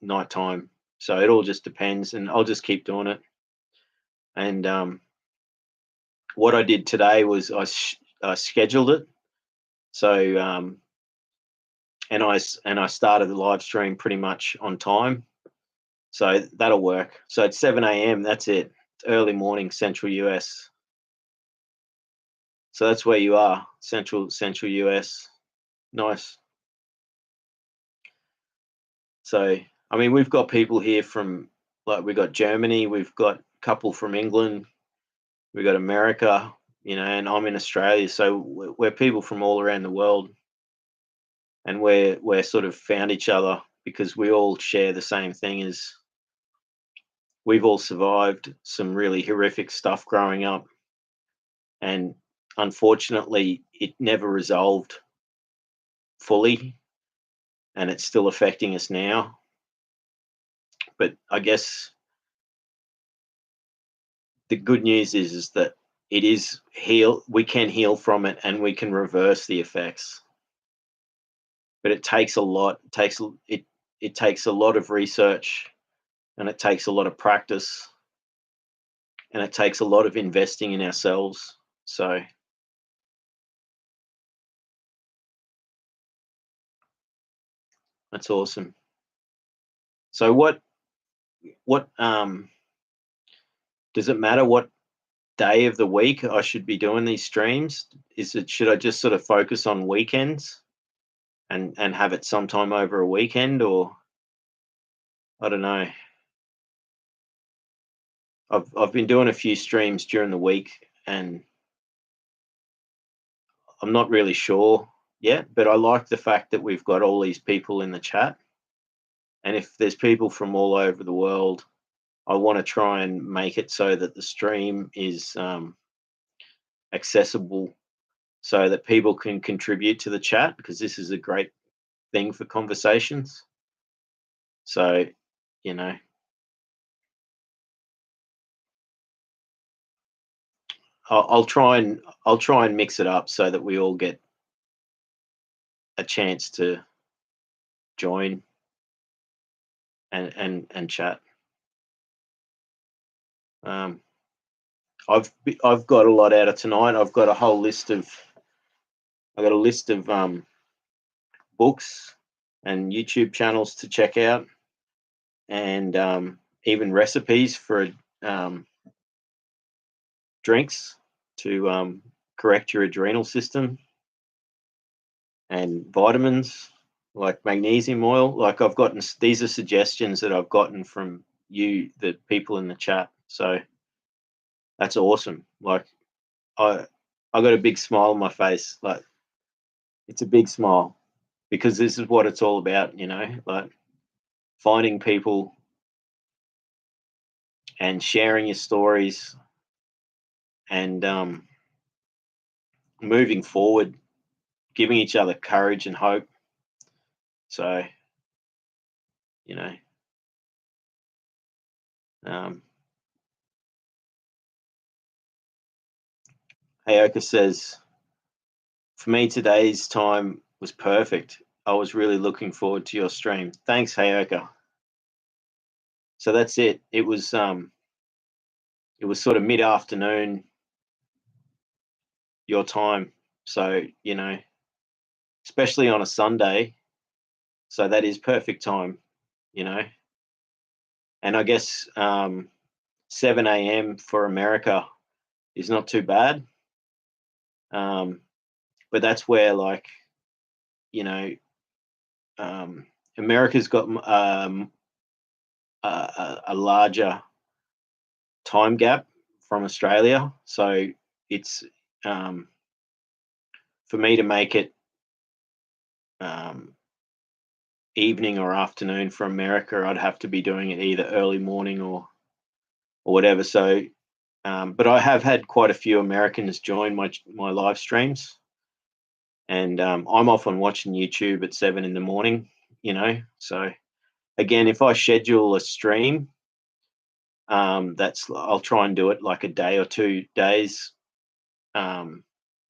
nighttime. So it all just depends, and I'll just keep doing it. And what I did today was I scheduled it. So and I started the live stream pretty much on time. So that'll work. So it's 7 a.m. That's it. It's early morning, Central US. So that's where you are, Central US. Nice. So, I mean, we've got people here from, like, we've got Germany, we've got a couple from England, we've got America, and I'm in Australia. So we're people from all around the world, and we're sort of found each other because we all share the same thing. Is we've all survived some really horrific stuff growing up, and unfortunately, it never resolved fully, and it's still affecting us now. But I guess the good news is that it is heal. We can heal from it, and we can reverse the effects. But it takes a lot. It takes a lot of research, and it takes a lot of practice, and it takes a lot of investing in ourselves. So that's awesome. So what does it matter what day of the week I should be doing these streams? Should I just sort of focus on weekends and have it sometime over a weekend, or I don't know. I've been doing a few streams during the week, and I'm not really sure yet, but I like the fact that we've got all these people in the chat. And if there's people from all over the world, I want to try and make it so that the stream is accessible so that people can contribute to the chat, because this is a great thing for conversations. So, you know, I'll try and mix it up so that we all get a chance to join and chat. Um, I've got a lot out of tonight. I got a list of books and YouTube channels to check out, and even recipes for um, drinks to correct your adrenal system, and vitamins like magnesium oil. Like, I've gotten these are suggestions that I've gotten from the people in the chat. So that's awesome. Like, I got a big smile on my face. Like, it's a big smile because this is what it's all about. Like finding people and sharing your stories, and moving forward, giving each other courage and hope. So, you know, um, Aoka says, for me, today's time was perfect. I was really looking forward to your stream. Thanks, Aoka. So that's it. It was sort of mid-afternoon your time. So, especially on a Sunday. So that is perfect time, you know. And I guess 7 a.m. for America is not too bad. But that's where, like, you know, America's got a larger time gap from Australia. So it's um, for me to make it um, evening or afternoon for America, I'd have to be doing it either early morning or whatever. So, but I have had quite a few Americans join my live streams, and I'm often watching YouTube at 7 in the morning. So again, if I schedule a stream, I'll try and do it like a day or 2 days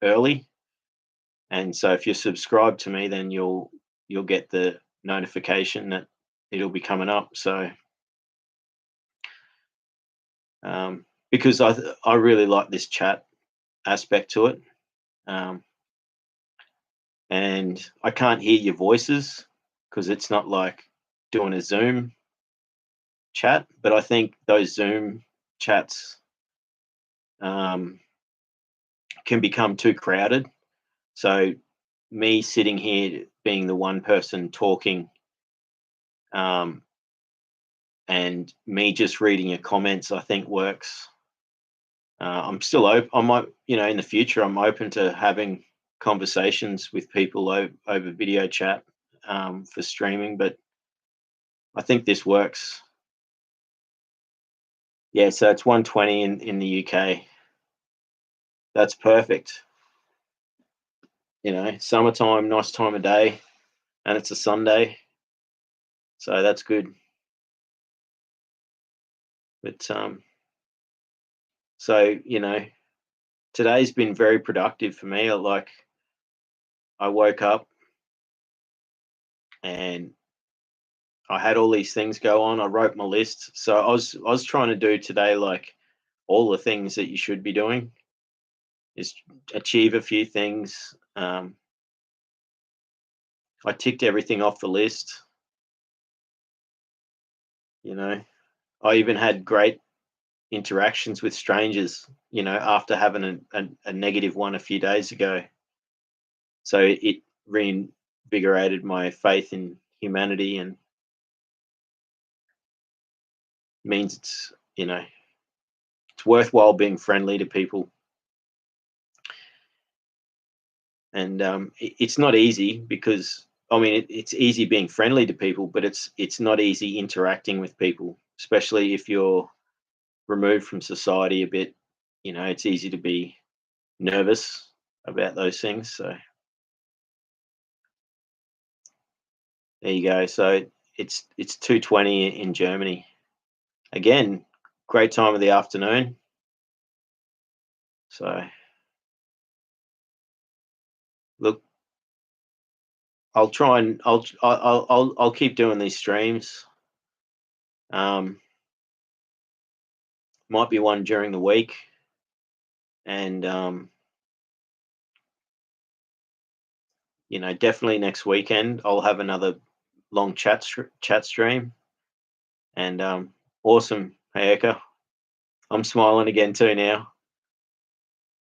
early. And so if you're subscribed to me, then you'll get the notification that it'll be coming up. So because I really like this chat aspect to it, and I can't hear your voices because it's not like doing a Zoom chat. But I think those Zoom chats can become too crowded. So me sitting here being the one person talking and me just reading your comments, I think works. I'm still open. I might, in the future, I'm open to having conversations with people over video chat for streaming, but I think this works. Yeah, so it's 120 in the UK. That's perfect. Summertime, nice time of day, and it's a Sunday, so that's good. But so today's been very productive for me. I woke up and I had all these things go on. I wrote my list. So I was trying to do today like all the things that you should be doing is achieve a few things. I ticked everything off the list. I even had great interactions with strangers. After having a negative one a few days ago. So it reinvigorated my faith in humanity and means it's worthwhile being friendly to people. And it's not easy because it's easy being friendly to people, but it's not easy interacting with people, especially if you're removed from society a bit. It's easy to be nervous about those things. So there you go. So it's 2:20 in Germany. Again, great time of the afternoon. So look, I'll try and I'll keep doing these streams. Um, might be one during the week, and definitely next weekend I'll have another long chat stream. And awesome, hey Eka, I'm smiling again too now.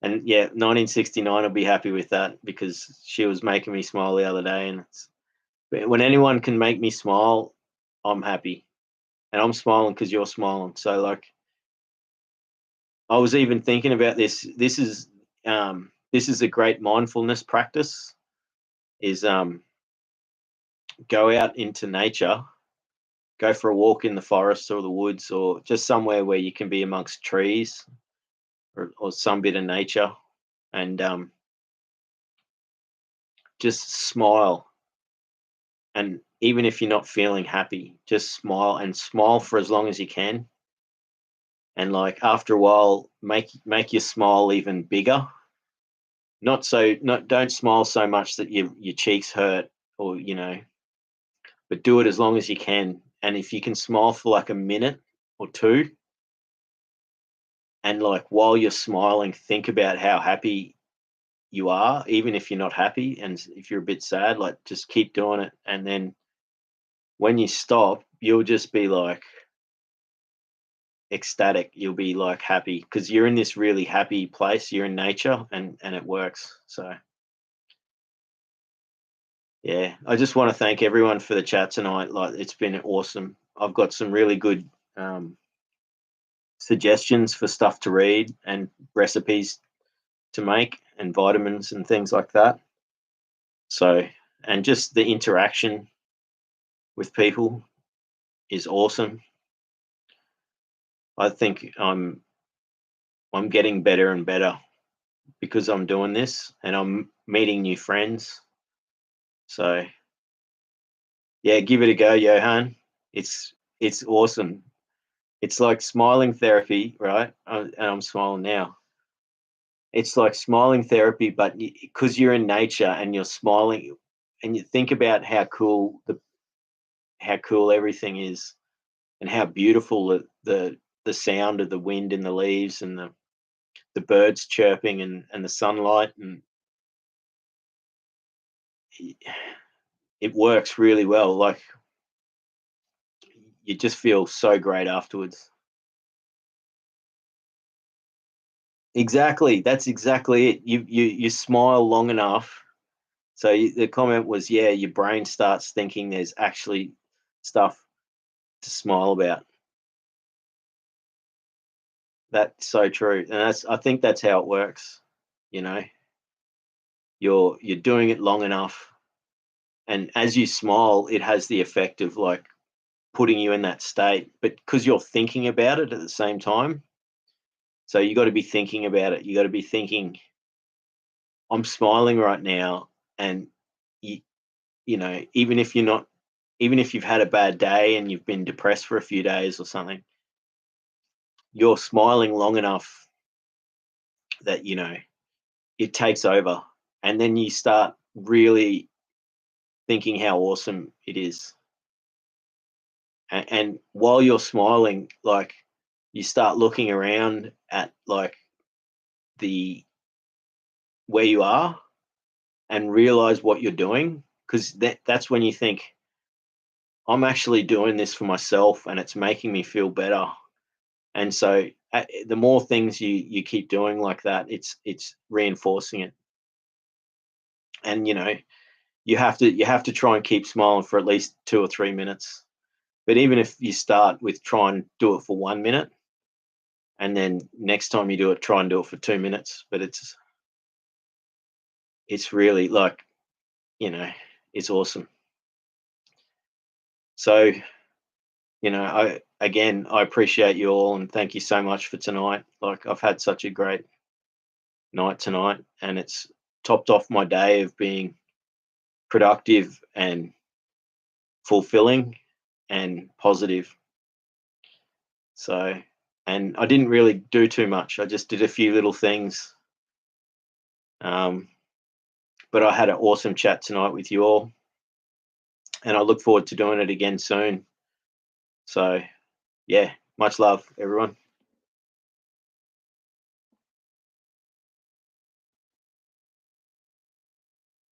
And yeah, 1969, I'll be happy with that because she was making me smile the other day, and when anyone can make me smile, I'm happy, and I'm smiling because you're smiling. So like, I was even thinking about this. This is a great mindfulness practice. Is go out into nature, go for a walk in the forest or the woods, or just somewhere where you can be amongst trees or some bit of nature, and just smile. And even if you're not feeling happy, just smile and smile for as long as you can. And like after a while, make your smile even bigger. Not don't smile so much that your cheeks hurt, or but do it as long as you can. And if you can smile for like a minute or two, and like while you're smiling, think about how happy you are, even if you're not happy, and if you're a bit sad, like just keep doing it. And then when you stop, you'll just be like ecstatic. You'll be like happy because you're in this really happy place. You're in nature, and it works. So yeah, I just want to thank everyone for the chat tonight. Like it's been awesome. I've got some really good suggestions for stuff to read and recipes to make and vitamins and things like that. So, and just the interaction with people is awesome. I think I'm getting better and better because I'm doing this and I'm meeting new friends. So, yeah, give it a go, Johan. It's awesome. It's like smiling therapy, right? And I'm smiling now. It's like smiling therapy, but because you're in nature and you're smiling, and you think about how cool everything is, and how beautiful the sound of the wind in the leaves and the birds chirping and the sunlight, and it works really well. Like you just feel so great afterwards. Exactly, that's exactly it. You smile long enough. So the comment was, yeah, your brain starts thinking there's actually stuff to smile about. That's so true, and I think that's how it works. You know, you're doing it long enough, and as you smile, it has the effect of like putting you in that state. But because you're thinking about it at the same time, so you got to be thinking about it. You got to be thinking, I'm smiling right now, and you you know, even if you've had a bad day and you've been depressed for a few days or something, you're smiling long enough that it takes over, and then you start really thinking how awesome it is. And while you're smiling, like, you start looking around at like the where you are and realize what you're doing, because that's when you think, I'm actually doing this for myself and it's making me feel better. And so the more things you keep doing like that, it's reinforcing it. And you have to try and keep smiling for at least 2 or 3 minutes. But even if you start with try and do it for 1 minute, and then next time you do it, try and do it for 2 minutes. But it's really like, you know, it's awesome. So, I appreciate you all, and thank you so much for tonight. Like, I've had such a great night tonight, and it's topped off my day of being productive and fulfilling and positive. So, and I didn't really do too much. I just did a few little things. Um, but I had an awesome chat tonight with you all, and I look forward to doing it again soon. So, yeah, much love, everyone.